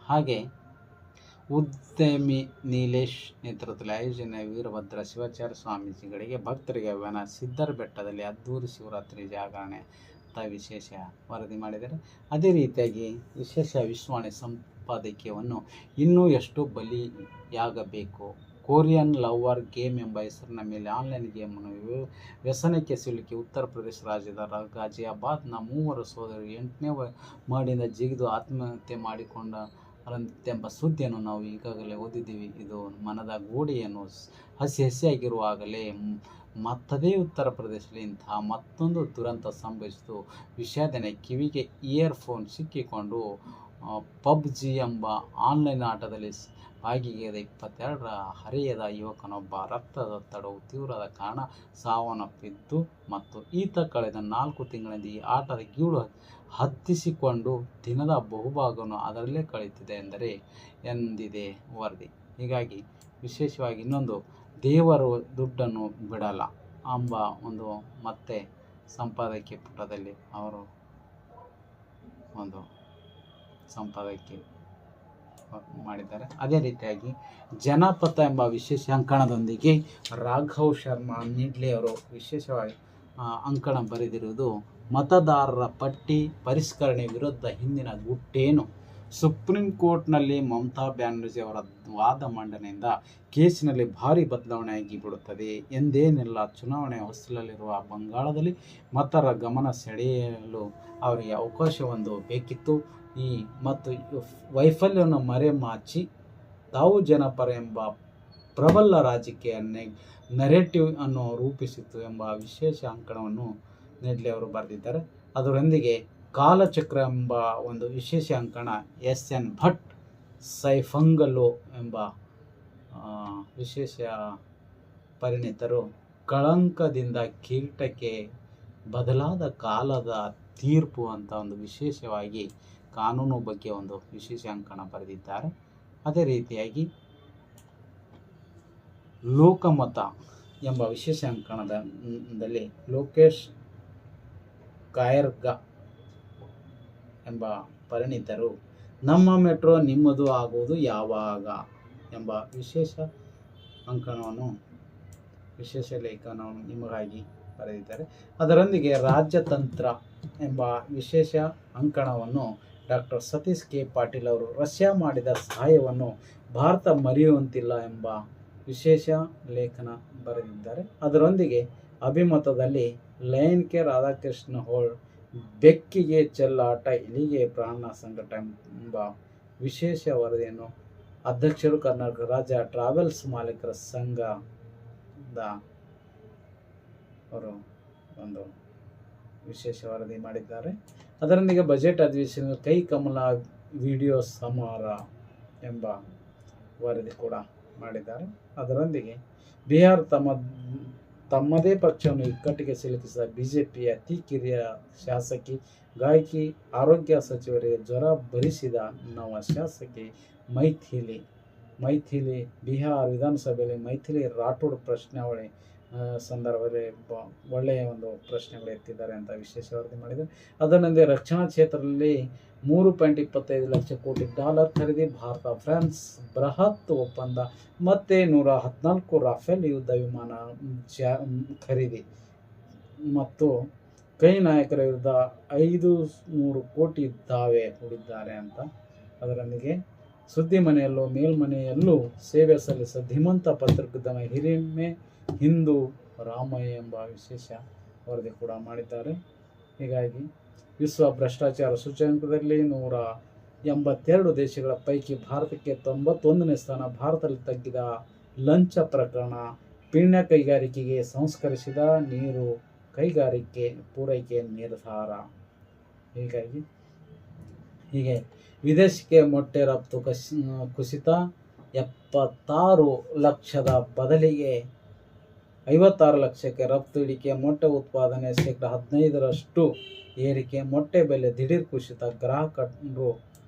ಹಾಗೆ ಉದ್ಯಮಿ ನೀಲೇಶ್ ನೇತೃತ್ವದಲ್ಲಿ ಆಯೋಜನೆ ವೀರಭದ್ರ ಶಿವಾಚಾರ್ಯ ಸ್ವಾಮೀಜಿಗಳಿಗೆ ಭಕ್ತರಿಗೆ ಆಹ್ವಾನ. ಸಿದ್ದರ ಬೆಟ್ಟದಲ್ಲಿ ಅದ್ದೂರಿ ಶಿವರಾತ್ರಿ ಜಾಗರಣೆ ಅಂತ ವಿಶೇಷ ವರದಿ ಮಾಡಿದ್ದಾರೆ. ಅದೇ ರೀತಿಯಾಗಿ ವಿಶೇಷ ವಿಶ್ವಾಣಿ ಸಂಪಾದಕೀಯವನ್ನು ಇನ್ನೂ ಎಷ್ಟು ಬಲಿಯಾಗಬೇಕು. ಕೊರಿಯನ್ ಲವರ್ ಗೇಮ್ ಎಂಬ ಹೆಸರಿನ ಮೇಲೆ ಆನ್ಲೈನ್ ಗೇಮನ್ನು ವ್ಯಸನಕ್ಕೆ ಸಿಲುಕಿ ಉತ್ತರ ಪ್ರದೇಶ ರಾಜ್ಯದ ಗಾಜಿಯಾಬಾದ್ನ 3 ಸೋದರರು 8ನೇ ಮಾಡಿಂದ ಜಿಗಿದು ಆತ್ಮಹತ್ಯೆ ಮಾಡಿಕೊಂಡರಂತೆಂಬ ಸುದ್ದಿಯನ್ನು ನಾವು ಈಗಾಗಲೇ ಓದಿದ್ದೀವಿ. ಇದು ಮನದ ಗೋಡೆಯನ್ನು ಹಸಿಯಾಗಿರುವಾಗಲೇ ಮತ್ತದೇ ಉತ್ತರ ಪ್ರದೇಶದಲ್ಲಿ ಇಂತಹ ಮತ್ತೊಂದು ದುರಂತ ಸಂಭವಿಸಿತು. ವಿಷಾದನೆ ಕಿವಿಗೆ ಇಯರ್ಫೋನ್ ಸಿಕ್ಕಿಕೊಂಡು PUBG ಎಂಬ ಆನ್ಲೈನ್ ಆಟದಲ್ಲಿ ಭಾಗಿಯಾದ 22ರ ಹರೆಯದ ಯುವಕನೊಬ್ಬ ರಕ್ತದೊತ್ತಡವು ತೀವ್ರದ ಕಾರಣ ಸಾವನ್ನಪ್ಪಿದ್ದು ಮತ್ತು ಈತ ಕಳೆದ 4 ತಿಂಗಳಿಂದ ಈ ಆಟದ ಗೀಳು ಹತ್ತಿಸಿಕೊಂಡು ದಿನದ ಬಹುಭಾಗವನ್ನು ಅದರಲ್ಲೇ ಕಳೆಯುತ್ತಿದೆ ಎಂದಿದೆ ವರದಿ. ಹೀಗಾಗಿ ವಿಶೇಷವಾಗಿ ಇನ್ನೊಂದು ದೇವರು ದುಡ್ಡನ್ನು ಬಿಡಲ್ಲ ಎಂಬ ಒಂದು ಮತ್ತೆ ಸಂಪಾದಕೀಯ ಪುಟದಲ್ಲಿ ಅವರು ಒಂದು ಸಂಪಾದಕೀಯ ಮಾಡಿದ್ದಾರೆ. ಅದೇ ರೀತಿಯಾಗಿ ಜನಪಥ ಎಂಬ ವಿಶೇಷ ಅಂಕಣದೊಂದಿಗೆ ರಾಘವ್ ಶರ್ಮಾ ನಿಡ್ಲೆ ಅವರು ವಿಶೇಷವಾಗಿ ಅಂಕಣ ಬರೆದಿರುವುದು ಮತದಾರರ ಪಟ್ಟಿ ಪರಿಷ್ಕರಣೆ ವಿರುದ್ಧ ಹಿಂದಿನ ಗುಟ್ಟೇನು. ಸುಪ್ರೀಂ ಕೋರ್ಟ್ನಲ್ಲಿ ಮಮತಾ ಬ್ಯಾನರ್ಜಿ ಅವರ ವಾದ ಮಂಡನೆಯಿಂದ ಕೇಸಿನಲ್ಲಿ ಭಾರಿ ಬದಲಾವಣೆಯಾಗಿ ಬಿಡುತ್ತದೆ ಎಂದೇನಿಲ್ಲ. ಚುನಾವಣೆ ಹೊಸ್ತಿಲಲ್ಲಿರುವ ಬಂಗಾಳದಲ್ಲಿ ಮತರ ಗಮನ ಸೆಳೆಯಲು ಅವರಿಗೆ ಅವಕಾಶವೊಂದು ಬೇಕಿತ್ತು. ಮತ್ತು ವೈಫಲ್ಯವನ್ನು ಮರೆಮಾಚಿ ತಾವು ಜನಪರ ಎಂಬ ಪ್ರಬಲ ರಾಜಕೀಯ ನೆರೆಟಿವ್ ಅನ್ನು ರೂಪಿಸಿತು ಎಂಬ ವಿಶೇಷ ಅಂಕಣವನ್ನು ನೆಡ್ಲೆ ಅವರು ಬರೆದಿದ್ದಾರೆ. ಅದರೊಂದಿಗೆ ಕಾಲಚಕ್ರ ಎಂಬ ಒಂದು ವಿಶೇಷ ಅಂಕಣ SN ಭಟ್ ಸೈಫಂಗಲೋ ಎಂಬ ವಿಶೇಷ ಪರಿಣಿತರು ಕಳಂಕದಿಂದ ಕಿರೀಟಕ್ಕೆ ಬದಲಾದ ಕಾಲದ ತೀರ್ಪು ಅಂತ ಒಂದು ವಿಶೇಷವಾಗಿ ಕಾನೂನು ಬಗ್ಗೆ ಒಂದು ವಿಶೇಷ ಅಂಕಣ ಬರೆದಿದ್ದಾರೆ. ಅದೇ ರೀತಿಯಾಗಿ ಲೋಕಮತ ಎಂಬ ವಿಶೇಷ ಅಂಕಣದಲ್ಲಿ ಲೋಕೇಶ್ ಕಾಯರ್ಗ ಎಂಬ ಪರಿಣಿತರು ನಮ್ಮ ಮೆಟ್ರೋ ನಿಮ್ಮದು ಆಗುವುದು ಯಾವಾಗ ಎಂಬ ವಿಶೇಷ ಅಂಕಣವನ್ನು ವಿಶೇಷ ಲೇಖನವನ್ನು ನಿಮಗಾಗಿ ಬರೆದಿದ್ದಾರೆ. ಅದರೊಂದಿಗೆ ರಾಜ್ಯತಂತ್ರ ಎಂಬ ವಿಶೇಷ ಅಂಕಣವನ್ನು ಡಾಕ್ಟರ್ ಸತೀಶ್ K ಪಾಟೀಲ್ ಅವರು ರಷ್ಯಾ ಮಾಡಿದ ಸಹಾಯವನ್ನು ಭಾರತ ಮರೆಯುವಂತಿಲ್ಲ ಎಂಬ ವಿಶೇಷ ಲೇಖನ ಬರೆದಿದ್ದಾರೆ. ಅದರೊಂದಿಗೆ ಅಭಿಮತದಲ್ಲಿ ಲಯನ್ K ರಾಧಾಕೃಷ್ಣ ಹೋಳ್ ಬೆಕ್ಕಿಗೆ ಚೆಲ್ಲಾಟ ಇಲಿಗೆ ಪ್ರಾಣ ಸಂಕಟ ಎಂಬ ವಿಶೇಷ ವರದಿಯನ್ನು ಅಧ್ಯಕ್ಷರು ಕರ್ನಾಟಕ ರಾಜ್ಯ ಟ್ರಾವೆಲ್ಸ್ ಮಾಲೀಕರ ಸಂಘದ ಅವರು ಒಂದು ವಿಶೇಷ ವರದಿ ಮಾಡಿದ್ದಾರೆ. ಅದರೊಂದಿಗೆ ಬಜೆಟ್ ಅಧಿವೇಶನ ಕೈ ಕಮಲ ವಿಡಿಯೋ ಸಮಾರ ಎಂಬ ವರದಿ ಕೂಡ ಮಾಡಿದ್ದಾರೆ. ಅದರೊಂದಿಗೆ ಬಿಹಾರ್ ತಮ್ಮದೇ ಪಕ್ಷವನ್ನು ಇಕ್ಕಟ್ಟಿಗೆ ಸಿಲುಕಿಸಿದ ಬಿಜೆಪಿಯ ಅತಿ ಕಿರಿಯ ಶಾಸಕಿ ಗಾಯಕಿ ಆರೋಗ್ಯ ಸಚಿವರಿಗೆ ಜ್ವರ ಭರಿಸಿದ ನವ ಶಾಸಕಿ ಮೈಥಿಲಿ ಬಿಹಾರ ವಿಧಾನಸಭೆಯಲ್ಲಿ ಮೈಥಿಲಿ ರಾಠೋಡ್ ಪ್ರಶ್ನಾವಳಿ ಸಂದರ್ಭದಲ್ಲಿ ಒಳ್ಳೆಯ ಒಂದು ಪ್ರಶ್ನೆಗಳು ಎತ್ತಿದ್ದಾರೆ ಅಂತ ವಿಶೇಷ ವರದಿ ಮಾಡಿದ್ದಾರೆ. ಅದನ್ನೊಂದೇ ರಕ್ಷಣಾ ಕ್ಷೇತ್ರದಲ್ಲಿ $3.25 ಲಕ್ಷ ಕೋಟಿ ಖರೀದಿ, ಭಾರತ ಫ್ರಾನ್ಸ್ ಬೃಹತ್ ಒಪ್ಪಂದ, ಮತ್ತೆ 114 ರಾಫೆಲ್ ಯುದ್ಧ ವಿಮಾನ ಖರೀದಿ ಮತ್ತು ಕೈ ನಾಯಕರ ವಿರುದ್ಧ 500 ಕೋಟಿ ದಾವೆ ಹೂಡಿದ್ದಾರೆ ಅಂತ. ಅದರೊಂದಿಗೆ ಸುದ್ದಿ ಮನೆಯಲ್ಲೂ ಮೇಲ್ಮನೆಯಲ್ಲೂ ಸೇವೆ ಸಲ್ಲಿಸಿದ ಧೀಮಂತ ಪತ್ರಿಕೋದ್ಯಮ ಹಿರಿಮೆ ಹಿಂದೂ ರಾಮಯ್ಯ ಎಂಬ ವಿಶೇಷ ವರದಿ ಕೂಡ ಮಾಡಿದ್ದಾರೆ. ಹೀಗಾಗಿ ವಿಶ್ವ ಭ್ರಷ್ಟಾಚಾರ ಸೂಚ್ಯಂಕದಲ್ಲಿ 182 ದೇಶಗಳ ಪೈಕಿ ಭಾರತಕ್ಕೆ 91ನೇ ಸ್ಥಾನ. ಭಾರತದಲ್ಲಿ ತಗ್ಗಿದ ಲಂಚ ಪ್ರಕರಣ. ಪೀಣ್ಯ ಕೈಗಾರಿಕೆಗೆ ಸಂಸ್ಕರಿಸಿದ ನೀರು ಕೈಗಾರಿಕೆ ಪೂರೈಕೆ ನಿರ್ಧಾರ. ಹೀಗೆ ವಿದೇಶಕ್ಕೆ ಮೊಟ್ಟೆ ರಫ್ತು ಕುಸಿತ. 76 ಲಕ್ಷದ ಬದಲಿಗೆ 56 ಲಕ್ಷಕ್ಕೆ ರಫ್ತು ಇಳಿಕೆ. ಮೊಟ್ಟೆ ಉತ್ಪಾದನೆ -15% ಏರಿಕೆ. ಮೊಟ್ಟೆ ಬೆಲೆ ದಿಢೀರ್ ಕುಸಿತ. ಗ್ರಾಹಕರು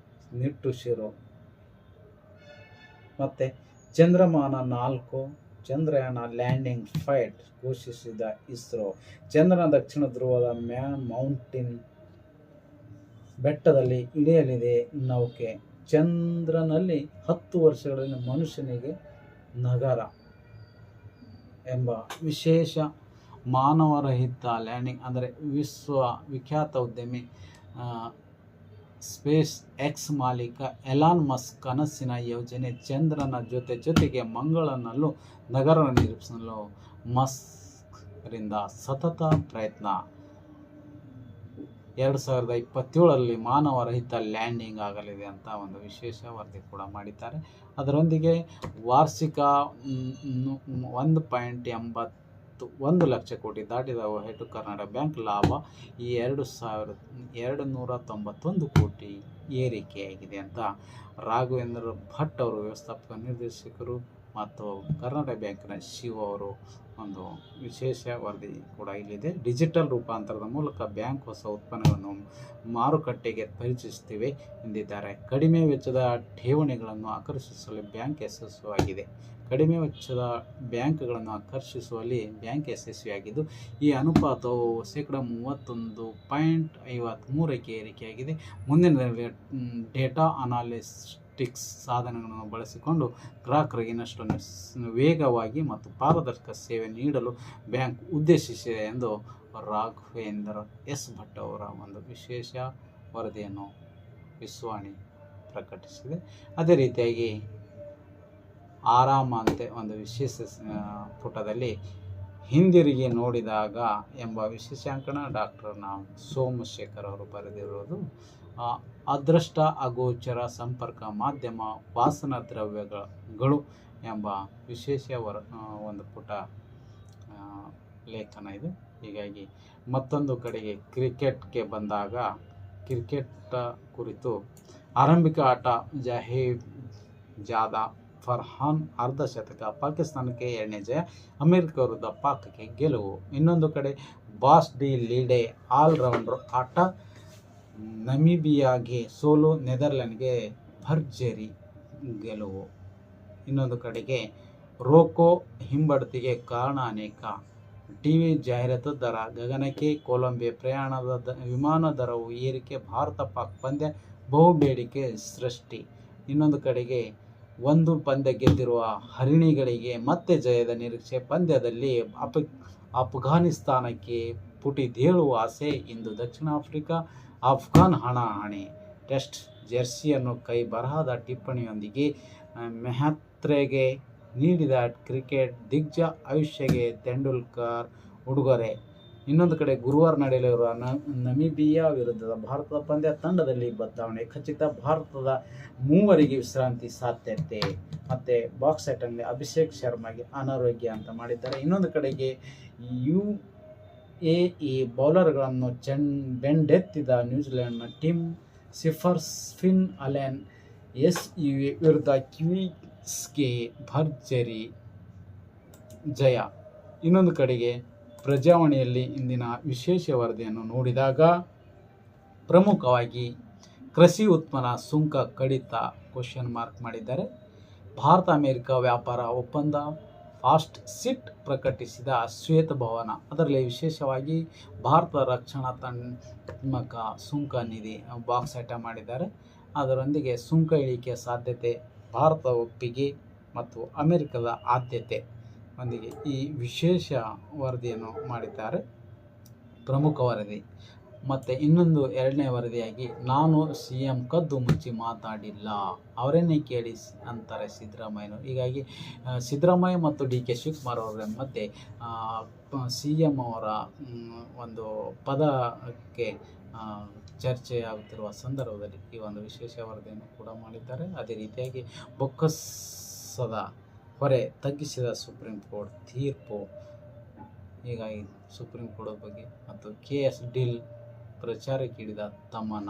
ನಿಟ್ಟುಸಿರು. ಮತ್ತು ಚಂದ್ರಯಾನ 4 ಚಂದ್ರಯಾನ ಲ್ಯಾಂಡಿಂಗ್ ಸೈಟ್ ಘೋಷಿಸಿದ ಇಸ್ರೋ. ಚಂದ್ರನ ದಕ್ಷಿಣ ಧ್ರುವದ ಮೌಂಟೇನ್ ಬೆಟ್ಟದಲ್ಲಿ ಇಳಿಯಲಿದೆ ನೌಕೆ. ಚಂದ್ರನಲ್ಲಿ 10 ವರ್ಷಗಳಲ್ಲಿ ಮನುಷ್ಯನಿಗೆ ನಗರ ಎಂಬ ವಿಶೇಷ ಮಾನವರಹಿತ ಲ್ಯಾಂಡಿಂಗ್. ಅಂದರೆ ವಿಖ್ಯಾತ ಉದ್ಯಮಿ ಸ್ಪೇಸ್ ಎಕ್ಸ್ ಮಾಲೀಕ ಎಲಾನ್ ಮಸ್ಕ್ ಕನಸಿನ ಯೋಜನೆ. ಚಂದ್ರನ ಜೊತೆಗೆ ಮಂಗಳನಲ್ಲೂ ನಗರ ನಿರ್ಮಿಸಲು ಮಸ್ಕ್ರಿಂದ ಸತತ ಪ್ರಯತ್ನ. 2027ರಲ್ಲಿ ಮಾನವರಹಿತ ಲ್ಯಾಂಡಿಂಗ್ ಆಗಲಿದೆ ಅಂತ ಒಂದು ವಿಶೇಷ ವರದಿ ಕೂಡ ಮಾಡಿದ್ದಾರೆ. ಅದರೊಂದಿಗೆ ವಾರ್ಷಿಕ 1.81 ಲಕ್ಷ ಕೋಟಿ ದಾಟಿದ ಒಟ್ಟು ಕರ್ನಾಟಕ ಬ್ಯಾಂಕ್ ಲಾಭ 2291 ಕೋಟಿ ಏರಿಕೆಯಾಗಿದೆ ಅಂತ ರಾಘವೇಂದ್ರ ಭಟ್ ಅವರು, ವ್ಯವಸ್ಥಾಪಕ ನಿರ್ದೇಶಕರು ಮತ್ತು ಕರ್ನಾಟಕ ಬ್ಯಾಂಕಿನ ಸಿಒ ಅವರು ಒಂದು ವಿಶೇಷ ವರದಿ ಕೂಡ ಇಲ್ಲಿದೆ. ಡಿಜಿಟಲ್ ರೂಪಾಂತರದ ಮೂಲಕ ಬ್ಯಾಂಕ್ ಹೊಸ ಉತ್ಪನ್ನಗಳನ್ನು ಮಾರುಕಟ್ಟೆಗೆ ಪರಿಚಯಿಸುತ್ತಿವೆ ಎಂದಿದ್ದಾರೆ. ಕಡಿಮೆ ವೆಚ್ಚದ ಠೇವಣಿಗಳನ್ನು ಆಕರ್ಷಿಸಲು ಬ್ಯಾಂಕ್ ಯಶಸ್ವಿಯಾಗಿದೆ. ಕಡಿಮೆ ವೆಚ್ಚದ ಬ್ಯಾಂಕ್ಗಳನ್ನು ಆಕರ್ಷಿಸುವಲ್ಲಿ ಬ್ಯಾಂಕ್ ಯಶಸ್ವಿಯಾಗಿದ್ದು, ಈ ಅನುಪಾತವು 31.53ಕ್ಕೆ ಏರಿಕೆಯಾಗಿದೆ. ಮುಂದಿನ ಡೇಟಾ ಅನಾಲಿಟಿಕ್ಸ್ ಸಾಧನಗಳನ್ನು ಬಳಸಿಕೊಂಡು ಗ್ರಾಹಕರಿಗೆ ಇನ್ನಷ್ಟು ವೇಗವಾಗಿ ಮತ್ತು ಪಾರದರ್ಶಕ ಸೇವೆ ನೀಡಲು ಬ್ಯಾಂಕ್ ಉದ್ದೇಶಿಸಿದೆ ಎಂದು ರಾಘವೇಂದ್ರ ಎಸ್ ಭಟ್ ಅವರ ಒಂದು ವಿಶೇಷ ವರದಿಯನ್ನು ವಿಶ್ವವಾಣಿ ಪ್ರಕಟಿಸಿದೆ. ಅದೇ ರೀತಿಯಾಗಿ ಆರಾಮ ಅಂತೆ ಒಂದು ವಿಶೇಷ ಪುಟದಲ್ಲಿ ಹಿಂದಿರುಗಿ ನೋಡಿದಾಗ ಎಂಬ ವಿಶೇಷಾಂಕಣ ಡಾಕ್ಟರ್ ಸೋಮಶೇಖರ್ ಅವರು ಬರೆದಿರುವುದು. ಅದೃಷ್ಟ ಅಗೋಚರ ಸಂಪರ್ಕ ಮಾಧ್ಯಮ ವಾಸನಾ ದ್ರವ್ಯಗಳು ಎಂಬ ವಿಶೇಷ ಒಂದು ಪುಟ ಲೇಖನ ಇದು. ಹೀಗಾಗಿ ಮತ್ತೊಂದು ಕಡೆಗೆ ಕ್ರಿಕೆಟ್ಗೆ ಬಂದಾಗ ಕ್ರಿಕೆಟ್ ಕುರಿತು ಆರಂಭಿಕ ಆಟ ಜಾದಾ ಫರ್ಹಾನ್ ಅರ್ಧ ಶತಕ. ಪಾಕಿಸ್ತಾನಕ್ಕೆ 2ನೇ ಜಯ. ಅಮೆರಿಕ ವಿರುದ್ಧ ಪಾಕ್ಗೆ ಗೆಲುವು. ಇನ್ನೊಂದು ಕಡೆ ಬಾಸ್ ಡಿ ಲೀಡೆ ಆಲ್ರೌಂಡರ್ ಆಟ. ನಮೀಬಿಯಾಗೆ ಸೋಲು. ನೆದರ್ಲೆಂಡ್ಗೆ ಭರ್ಜರಿ ಗೆಲುವು. ಇನ್ನೊಂದು ಕಡೆಗೆ ರೋಕೋ ಹಿಂಬಡ್ತಿಗೆ ಕಾರಣ ಅನೇಕ. ಟಿವಿ ಜಾಹೀರಾತು ದರ ಗಗನಕ್ಕೆ. ಕೊಲಂಬಿಯಾ ಪ್ರಯಾಣದ ವಿಮಾನ ದರವು ಏರಿಕೆ. ಭಾರತ ಪಾಕ್ ಪಂದ್ಯ ಬಹುಬೇಡಿಕೆ ಸೃಷ್ಟಿ. ಇನ್ನೊಂದು ಕಡೆಗೆ ಒಂದು ಪಂದ್ಯ ಗೆದ್ದಿರುವ ಹರಿಣಿಗಳಿಗೆ ಮತ್ತೆ ಜಯದ ನಿರೀಕ್ಷೆ. ಪಂದ್ಯದಲ್ಲಿ ಅಫ್ಘಾನಿಸ್ತಾನಕ್ಕೆ ಪುಟಿದೇಳುವ ಆಸೆ. ಇಂದು ದಕ್ಷಿಣ ಆಫ್ರಿಕಾ ಅಫ್ಘಾನ್ ಹಣಾಹಣಿ. ಟೆಸ್ಟ್ ಜೆರ್ಸಿಯನ್ನು ಕೈ ಬರಹದ ಟಿಪ್ಪಣಿಯೊಂದಿಗೆ ಮೆಹ್ತ್ರೆಗೆ ನೀಡಿದ ಕ್ರಿಕೆಟ್ ದಿಗ್ಗಜ ಆಯುಷ್ಯಗೆ ತೆಂಡೂಲ್ಕರ್ ಉಡುಗೊರೆ. ಇನ್ನೊಂದು ಕಡೆ ಗುರುವಾರ ನಡೆಯಲಿರುವ ನಮೀಬಿಯಾ ವಿರುದ್ಧದ ಭಾರತದ ಪಂದ್ಯ ತಂಡದಲ್ಲಿ ಬದಲಾವಣೆ ಖಚಿತ. ಭಾರತದ 3 ವಿಶ್ರಾಂತಿ ಸಾಧ್ಯತೆ. ಮತ್ತು ಬಾಕ್ಸ್ ಸೆಟ್ನಲ್ಲಿ ಅಭಿಷೇಕ್ ಶರ್ಮಾಗೆ ಅನಾರೋಗ್ಯ ಅಂತ ಮಾಡಿದ್ದಾರೆ. ಇನ್ನೊಂದು ಕಡೆಗೆ UAE ಬೌಲರ್ಗಳನ್ನು ಬೆಂಡೆತ್ತಿದ ನ್ಯೂಜಿಲೆಂಡ್ನ ಟಿಮ್ ಫಿನ್ ಅಲೆನ್ SUA ವಿರುದ್ಧ ಕಿವೀಸ್ಗೆ ಭರ್ಜರಿ ಜಯ. ಇನ್ನೊಂದು ಕಡೆಗೆ ಪ್ರಜಾವಾಣಿಯಲ್ಲಿ ಇಂದಿನ ವಿಶೇಷ ವರದಿಯನ್ನು ನೋಡಿದಾಗ ಪ್ರಮುಖವಾಗಿ ಕೃಷಿ ಉತ್ಪನ್ನ ಸುಂಕ ಕಡಿತ ? ಮಾಡಿದ್ದಾರೆ. ಭಾರತ ಅಮೆರಿಕ ವ್ಯಾಪಾರ ಒಪ್ಪಂದ ಫಾಸ್ಟ್ ಸಿಟ್ ಪ್ರಕಟಿಸಿದ ಶ್ವೇತಭವನ. ಅದರಲ್ಲಿ ವಿಶೇಷವಾಗಿ ಭಾರತ ರಕ್ಷಣಾತ್ಮಕ ಸುಂಕ ನಿಧಿ ಬಾಕ್ಸ್ ಐಟಮ್ ಮಾಡಿದ್ದಾರೆ. ಅದರೊಂದಿಗೆ ಸುಂಕ ಇಳಿಕೆ ಸಾಧ್ಯತೆ, ಭಾರತ ಒಪ್ಪಿಗೆ ಮತ್ತು ಅಮೆರಿಕದ ಆದ್ಯತೆ ಒಂದಿಗೆ ಈ ವಿಶೇಷ ವರದಿಯನ್ನು ಮಾಡಿದ್ದಾರೆ. ಪ್ರಮುಖ ವರದಿ ಮತ್ತು ಇನ್ನೊಂದು ಎರಡನೇ ವರದಿಯಾಗಿ ನಾನು CM ಕದ್ದು ಮುಚ್ಚಿ ಮಾತಾಡಿಲ್ಲ, ಅವರನ್ನೇ ಕೇಳಿ ಅಂತಾರೆ ಸಿದ್ದರಾಮಯ್ಯನವರು. ಹೀಗಾಗಿ ಸಿದ್ದರಾಮಯ್ಯ ಮತ್ತು DK ಶಿವಕುಮಾರ್ ಅವರ ಮತ್ತು CM ಅವರ ಒಂದು ಪದಕ್ಕೆ ಚರ್ಚೆಯಾಗುತ್ತಿರುವ ಸಂದರ್ಭದಲ್ಲಿ ಈ ಒಂದು ವಿಶೇಷ ವರದಿಯನ್ನು ಕೂಡ ಮಾಡಿದ್ದಾರೆ. ಅದೇ ರೀತಿಯಾಗಿ ಬೊಕ್ಕಸದ ಹೊರೆ ತಗ್ಗಿಸಿದ ಸುಪ್ರೀಂ ಕೋರ್ಟ್ ತೀರ್ಪು. ಹೀಗಾಗಿ ಸುಪ್ರೀಂ ಕೋರ್ಟ್ ಬಗ್ಗೆ ಮತ್ತು KS ಡೀಲ್ ಪ್ರಚಾರಕ್ಕಿಳಿದ ತಮ್ಮನ.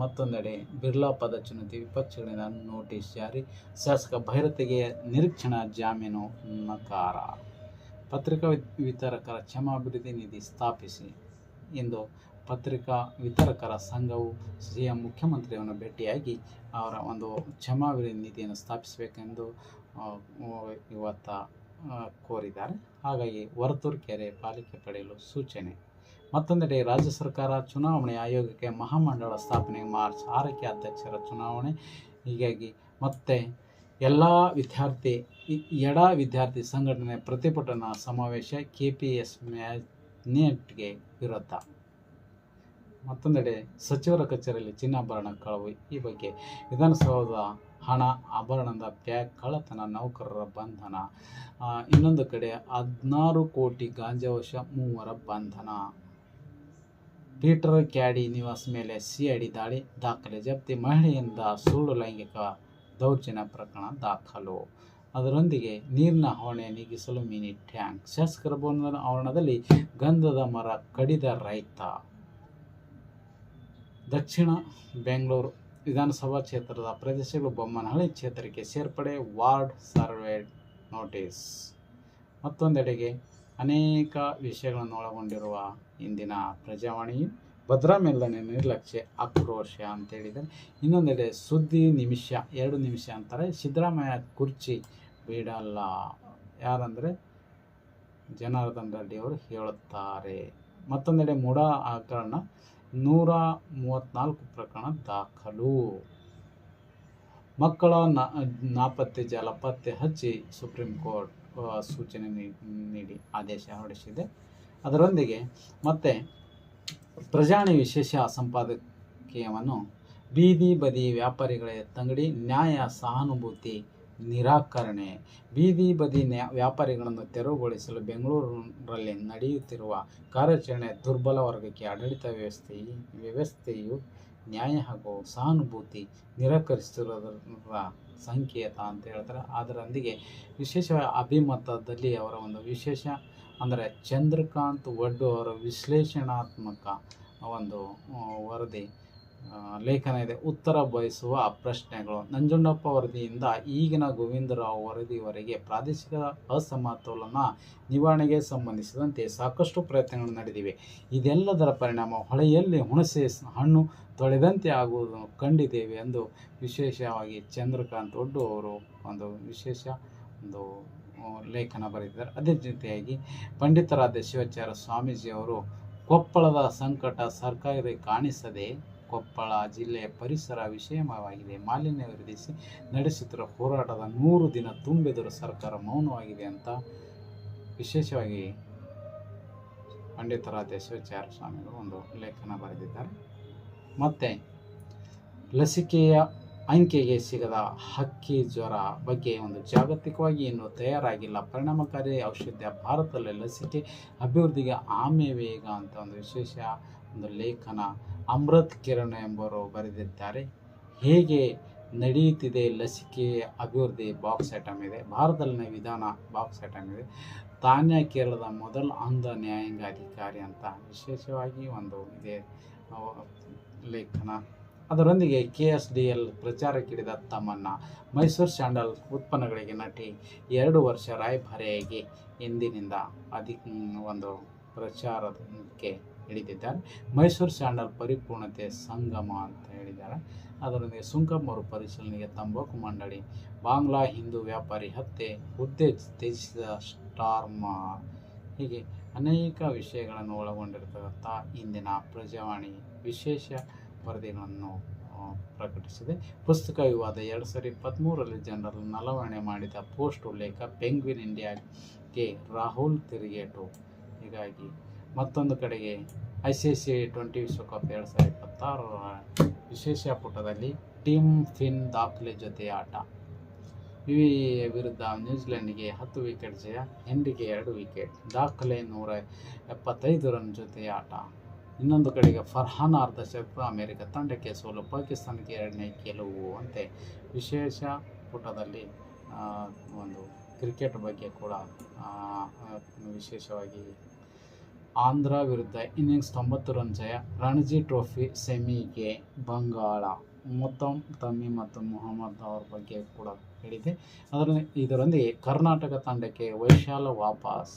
ಮತ್ತೊಂದೆಡೆ ಬಿರ್ಲಾ ಪದಚ್ಯುತಿ, ವಿಪಕ್ಷಗಳಿಂದ ನೋಟಿಸ್ ಜಾರಿ, ಶಾಸಕ ಭೈರತಿಗೆ ನಿರೀಕ್ಷಣಾ ಜಾಮೀನು ನಕಾರ. ಪತ್ರಿಕಾ ವಿತರಕರ ಕ್ಷಮಾಭಿವೃದ್ಧಿ ನಿಧಿ ಸ್ಥಾಪಿಸಿ. ಇಂದು ಪತ್ರಿಕಾ ವಿತರಕರ ಸಂಘವು CM ಮುಖ್ಯಮಂತ್ರಿಯನ್ನು ಭೇಟಿಯಾಗಿ ಅವರ ಒಂದು ಕ್ಷಮಾಭಿವೃದ್ಧಿ ನಿಧಿಯನ್ನು ಸ್ಥಾಪಿಸಬೇಕೆಂದು ಇವತ್ತು ಕೋರಿದ್ದಾರೆ. ಹಾಗಾಗಿ ವರ್ತೂರು ಪಾಲಿಕೆ ಪಡೆಯಲು ಸೂಚನೆ. ಮತ್ತೊಂದೆಡೆ ರಾಜ್ಯ ಸರ್ಕಾರ ಚುನಾವಣೆ ಆಯೋಗಕ್ಕೆ ಮಹಾಮಂಡಳ ಸ್ಥಾಪನೆ, ಮಾರ್ಚ್ 6ಕ್ಕೆ ಅಧ್ಯಕ್ಷರ ಚುನಾವಣೆ. ಹೀಗಾಗಿ ಮತ್ತೆ ಎಲ್ಲ ವಿದ್ಯಾರ್ಥಿ ಸಂಘಟನೆ ಪ್ರತಿಭಟನಾ ಸಮಾವೇಶ, KPS ಮ್ಯಾಗ್ನೆಟ್ಗೆ ವಿರೋಧ. ಮತ್ತೊಂದೆಡೆ ಸಚಿವರ ಕಚೇರಿಯಲ್ಲಿ ಚಿನ್ನಾಭರಣ ಕಳವು. ಈ ಬಗ್ಗೆ ವಿಧಾನಸೌಧ ಹಣ ಆಭರಣದ ಬ್ಯಾಗ್ ಕಳ್ಳತನ, ನೌಕರರ ಬಂಧನ. ಇನ್ನೊಂದು ಕಡೆ 16 ಕೋಟಿ ಗಾಂಜಾ ವಶ, 3 ಬಂಧನ. ಪೀಟರ್ ಕ್ಯಾಡಿ ನಿವಾಸ ಮೇಲೆ CID ದಾಳಿ, ದಾಖಲೆ ಜಪ್ತಿ. ಮಹಿಳೆಯಿಂದ ಸುಳ್ಳು ಲೈಂಗಿಕ ದೌರ್ಜನ್ಯ ಪ್ರಕರಣ ದಾಖಲು. ಅದರೊಂದಿಗೆ ನೀರಿನ ಹವಣೆ ನೀಗಿಸಲು ಮಿನಿ ಟ್ಯಾಂಕ್. ಶಾಸಕರ ಭವನದ ಆವರಣದಲ್ಲಿ ಗಂಧದ ಮರ ಕಡಿದ ರೈತ. ದಕ್ಷಿಣ ಬೆಂಗಳೂರು ವಿಧಾನಸಭಾ ಕ್ಷೇತ್ರದ ಪ್ರದೇಶಗಳು ಬೊಮ್ಮನಹಳ್ಳಿ ಕ್ಷೇತ್ರಕ್ಕೆ ಸೇರ್ಪಡೆ, ವಾರ್ಡ್ ಸರ್ವೆ ನೋಟಿಸ್. ಮತ್ತೊಂದೆಡೆಗೆ ಅನೇಕ ವಿಷಯಗಳನ್ನು ಒಳಗೊಂಡಿರುವ ಇಂದಿನ ಪ್ರಜಾವಾಣಿಯು ಭದ್ರಾ ಮೇಲ್ದಂಡೆ ನಿರ್ಲಕ್ಷ್ಯ, ಆಕ್ರೋಶ ಅಂತ ಹೇಳಿದರೆ. ಇನ್ನೊಂದೆಡೆ ಸುದ್ದಿ ನಿಮಿಷ, 2 ನಿಮಿಷ ಅಂತಾರೆ. ಸಿದ್ದರಾಮಯ್ಯ ಕುರ್ಚಿ ಬಿಡಲ್ಲ, ಯಾರಂದರೆ ಜನಾರ್ದನ್ ರೆಡ್ಡಿ ಅವರು ಹೇಳುತ್ತಾರೆ. ಮತ್ತೊಂದೆಡೆ ಮುಡಾ ಹಗರಣ, 134 ಪ್ರಕರಣ ದಾಖಲು. ಮಕ್ಕಳ ನಾಪತ್ತೆ ಜಾಲ ಪತ್ತೆ ಹಚ್ಚಿ ಸುಪ್ರೀಂ ಕೋರ್ಟ್ ಸೂಚನೆ ನೀಡಿ ಆದೇಶ ಹೊರಡಿಸಿದೆ. ಅದರೊಂದಿಗೆ ಮತ್ತೆ ಪ್ರಜಾವಾಣಿ ವಿಶೇಷ ಸಂಪಾದಕೀಯವನ್ನು ಬೀದಿ ಬದಿ ವ್ಯಾಪಾರಿಗಳ ತಂಗಡಿ ನ್ಯಾಯ ಸಹಾನುಭೂತಿ ನಿರಾಕರಣೆ. ಬೀದಿ ಬದಿ ವ್ಯಾಪಾರಿಗಳನ್ನು ತೆರವುಗೊಳಿಸಲು ಬೆಂಗಳೂರಲ್ಲಿ ನಡೆಯುತ್ತಿರುವ ಕಾರ್ಯಾಚರಣೆ ದುರ್ಬಲ ವರ್ಗಕ್ಕೆ ಆಡಳಿತ ವ್ಯವಸ್ಥೆಯು ನ್ಯಾಯ ಹಾಗೂ ಸಹಾನುಭೂತಿ ನಿರಾಕರಿಸುತ್ತಿರುವುದರ ಸಂಕೇತ ಅಂತ ಹೇಳ್ತಾರೆ. ಅದರೊಂದಿಗೆ ವಿಶೇಷವಾಗಿ ಅಭಿಮತದಲ್ಲಿ ಅವರ ಒಂದು ವಿಶೇಷ ಅಂದರೆ ಚಂದ್ರಕಾಂತ್ ವಡ್ಡು ಅವರ ವಿಶ್ಲೇಷಣಾತ್ಮಕ ಒಂದು ವರದಿ ಲೇಖನ ಇದೆ. ಉತ್ತರ ಬಯಸುವ ಪ್ರಶ್ನೆಗಳು. ನಂಜುಂಡಪ್ಪ ವರದಿಯಿಂದ ಈಗಿನ ಗೋವಿಂದರಾವ್ ವರದಿವರೆಗೆ ಪ್ರಾದೇಶಿಕ ಅಸಮತೋಲನ ನಿವಾರಣೆಗೆ ಸಂಬಂಧಿಸಿದಂತೆ ಸಾಕಷ್ಟು ಪ್ರಯತ್ನಗಳು ನಡೆದಿವೆ. ಇದೆಲ್ಲದರ ಪರಿಣಾಮ ಹೊಳೆಯಲ್ಲಿ ಹುಣಸೆ ಹಣ್ಣು ತೊಳೆದಂತೆ ಆಗುವುದನ್ನು ಕಂಡಿದ್ದೇವೆ ಎಂದು ವಿಶೇಷವಾಗಿ ಚಂದ್ರಕಾಂತ್ ವಡ್ಡು ಅವರು ಒಂದು ವಿಶೇಷ ಒಂದು ಲೇಖನ ಬರೆದಿದ್ದಾರೆ. ಅದೇ ಜೊತೆಯಾಗಿ ಪಂಡಿತರಾದ ಶಿವಾಚಾರ್ಯ ಸ್ವಾಮೀಜಿಯವರು ಕೊಪ್ಪಳದ ಸಂಕಟ ಸರ್ಕಾರಕ್ಕೆ ಕಾಣಿಸದೆ ಕೊಪ್ಪಳ ಜಿಲ್ಲೆಯ ಪರಿಸರ ವಿಷಯವಾಗಿದೆ. ಮಾಲಿನ್ಯ ವಿರೋಧಿಸಿ ನಡೆಸುತ್ತಿರುವ ಹೋರಾಟದ 100 ದಿನ ತುಂಬಿದರೂ ಸರ್ಕಾರ ಮೌನವಾಗಿದೆ ಅಂತ ವಿಶೇಷವಾಗಿ ಪಂಡಿತರಾದ ಶಿವಾಚಾರ್ಯ ಸ್ವಾಮಿಗಳು ಒಂದು ಲೇಖನ ಬರೆದಿದ್ದಾರೆ. ಮತ್ತು ಲಸಿಕೆಯ ಅಂಕೆಗೆ ಸಿಗದ ಹಕ್ಕಿ ಜ್ವರ ಬಗ್ಗೆ ಒಂದು ಜಾಗತಿಕವಾಗಿ ಇನ್ನೂ ತಯಾರಾಗಿಲ್ಲ. ಪರಿಣಾಮಕಾರಿ ಔಷಧ ಭಾರತದಲ್ಲಿ ಲಸಿಕೆ ಅಭಿವೃದ್ಧಿಗೆ ವೇಗ ಅಂತ ಒಂದು ವಿಶೇಷ ಒಂದು ಲೇಖನ ಅಮೃತ್ ಕಿರಣ್ ಎಂಬವರು ಬರೆದಿದ್ದಾರೆ. ಹೇಗೆ ನಡೆಯುತ್ತಿದೆ ಲಸಿಕೆ ಅಭಿವೃದ್ಧಿ ಬಾಕ್ಸ್ ಐಟಮ್ ಇದೆ. ಭಾರತದಲ್ಲಿನ ವಿಧಾನ ಬಾಕ್ಸ್ ಐಟಮ್ ಇದೆ. ತಾನ್ಯ ಕೇರಳದ ಮೊದಲ ಅಂಧ ನ್ಯಾಯಾಂಗ ಅಧಿಕಾರಿ ಅಂತ ವಿಶೇಷವಾಗಿ ಒಂದು ಇದೆ ಲೇಖನ. ಅದರೊಂದಿಗೆ KSDL ಪ್ರಚಾರಕ್ಕಿಳಿದ ತಮ್ಮನ್ನ. ಮೈಸೂರು ಸ್ಯಾಂಡಲ್ ಉತ್ಪನ್ನಗಳಿಗೆ ನಟಿ 2 ವರ್ಷ ರಾಯಭಾರಿಯಾಗಿ ಇಂದಿನಿಂದ ಒಂದು ಪ್ರಚಾರಕ್ಕೆ ಹಿಡಿದಿದ್ದಾರೆ. ಮೈಸೂರು ಸ್ಯಾಂಡಲ್ ಪರಿಪೂರ್ಣತೆ ಸಂಗಮ ಅಂತ ಹೇಳಿದ್ದಾರೆ. ಅದರೊಂದಿಗೆ ಸುಂಕ ಮರುಪರಿಶೀಲನೆಗೆ ತಂಬಾಕು ಮಂಡಳಿ. ಬಾಂಗ್ಲಾ ಹಿಂದೂ ವ್ಯಾಪಾರಿ ಹತ್ಯೆ, ಹುದ್ದೆ ತ್ಯಜಿಸಿದ ಸ್ಟಾರ್ಮರ್. ಹೀಗೆ ಅನೇಕ ವಿಷಯಗಳನ್ನು ಒಳಗೊಂಡಿರತಕ್ಕಂಥ ಇಂದಿನ ಪ್ರಜಾವಾಣಿ ವಿಶೇಷ ವರದಿಗಳನ್ನು ಪ್ರಕಟಿಸಿದೆ. ಪುಸ್ತಕ ವಿವಾದ 2023ರಲ್ಲಿ ಜನರಲ್ ನಲವಣೆ ಮಾಡಿದ ಪೋಸ್ಟ್ ಉಲ್ಲೇಖ. ಪೆಂಗ್ವಿನ್ ಇಂಡಿಯಾಗೆ ರಾಹುಲ್ ತಿರುಗೇಟು. ಹೀಗಾಗಿ ಮತ್ತೊಂದು ಕಡೆಗೆ ICC T20 ವಿಶ್ವಕಪ್ 2026 ವಿಶೇಷ ಪುಟದಲ್ಲಿ ಟೀಮ್ ಫಿನ್ ದಾಖಲೆ ಜೊತೆ ಆಟ. ವಿರುದ್ಧ ನ್ಯೂಜಿಲೆಂಡ್ಗೆ 10 ವಿಕೆಟ್ ಜಯ, ಹೆನ್ರಿಗೆ 2 ವಿಕೆಟ್, ದಾಖಲೆ 175 ರನ್ ಜೊತೆ ಆಟ. ಇನ್ನೊಂದು ಕಡೆಗೆ ಫರ್ಹಾನ್ ಅರ್ಧಶತಕ, ಅಮೆರಿಕ ತಂಡಕ್ಕೆ ಸೋಲು, ಪಾಕಿಸ್ತಾನಕ್ಕೆ 2ನೇ ಗೆಲುವು ಅಂತೆ ವಿಶೇಷ ಪುಟದಲ್ಲಿ ಒಂದು ಕ್ರಿಕೆಟ್ ಬಗ್ಗೆ ಕೂಡ ವಿಶೇಷವಾಗಿ ಆಂಧ್ರ ವಿರುದ್ಧ ಇನ್ನಿಂಗ್ಸ್ 90 ರನ್ ಜಯ, ರಣಜಿ ಟ್ರೋಫಿ ಸೆಮಿಗೆ ಬಂಗಾಳ. ಮೊತ್ತಮ್ ತಮೀಮ್ ಮತ್ತು ಮೊಹಮ್ಮದ್ ಅವ್ರ ಬಗ್ಗೆ ಕೂಡ ಹೇಳಿದೆ. ಇದರೊಂದಿಗೆ ಕರ್ನಾಟಕ ತಂಡಕ್ಕೆ ವೈಶಾಲ್ ವಾಪಸ್.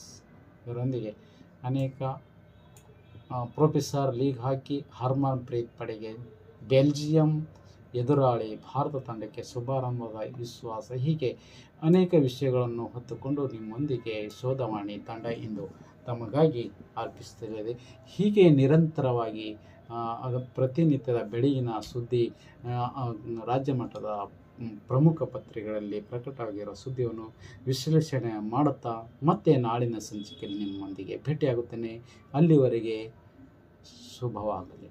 ಇದರೊಂದಿಗೆ ಅನೇಕ ಪ್ರೊಫೆಸರ್ ಲೀಗ್ ಹಾಕಿ ಹರ್ಮನ್ ಪ್ರೀತ್ ಪಡೆಗೆ ಬೆಲ್ಜಿಯಂ ಎದುರಾಳಿ, ಭಾರತ ತಂಡಕ್ಕೆ ಶುಭಾರಂಭದ ವಿಶ್ವಾಸ. ಹೀಗೆ ಅನೇಕ ವಿಷಯಗಳನ್ನು ಹೊತ್ತುಕೊಂಡು ನಿಮ್ಮೊಂದಿಗೆ ಶೋಧವಾಣಿ ತಂಡ ಇಂದು ತಮಗಾಗಿ ಅರ್ಪಿಸುತ್ತಿದೆ. ಹೀಗೆ ನಿರಂತರವಾಗಿ ಪ್ರತಿನಿತ್ಯದ ಬೆಳಗಿನ ಸುದ್ದಿ, ರಾಜ್ಯ ಮಟ್ಟದ ಪ್ರಮುಖ ಪತ್ರಿಕೆಗಳಲ್ಲಿ ಪ್ರಕಟವಾಗಿರೋ ಸುದ್ದಿಯನ್ನು ವಿಶ್ಲೇಷಣೆ ಮಾಡುತ್ತಾ ಮತ್ತೆ ನಾಳಿನ ಸಂಚಿಕೆಯಲ್ಲಿ ನಿಮ್ಮೊಂದಿಗೆ ಭೇಟಿಯಾಗುತ್ತೇನೆ. ಅಲ್ಲಿವರೆಗೆ ಶುಭವಾಗಲಿ.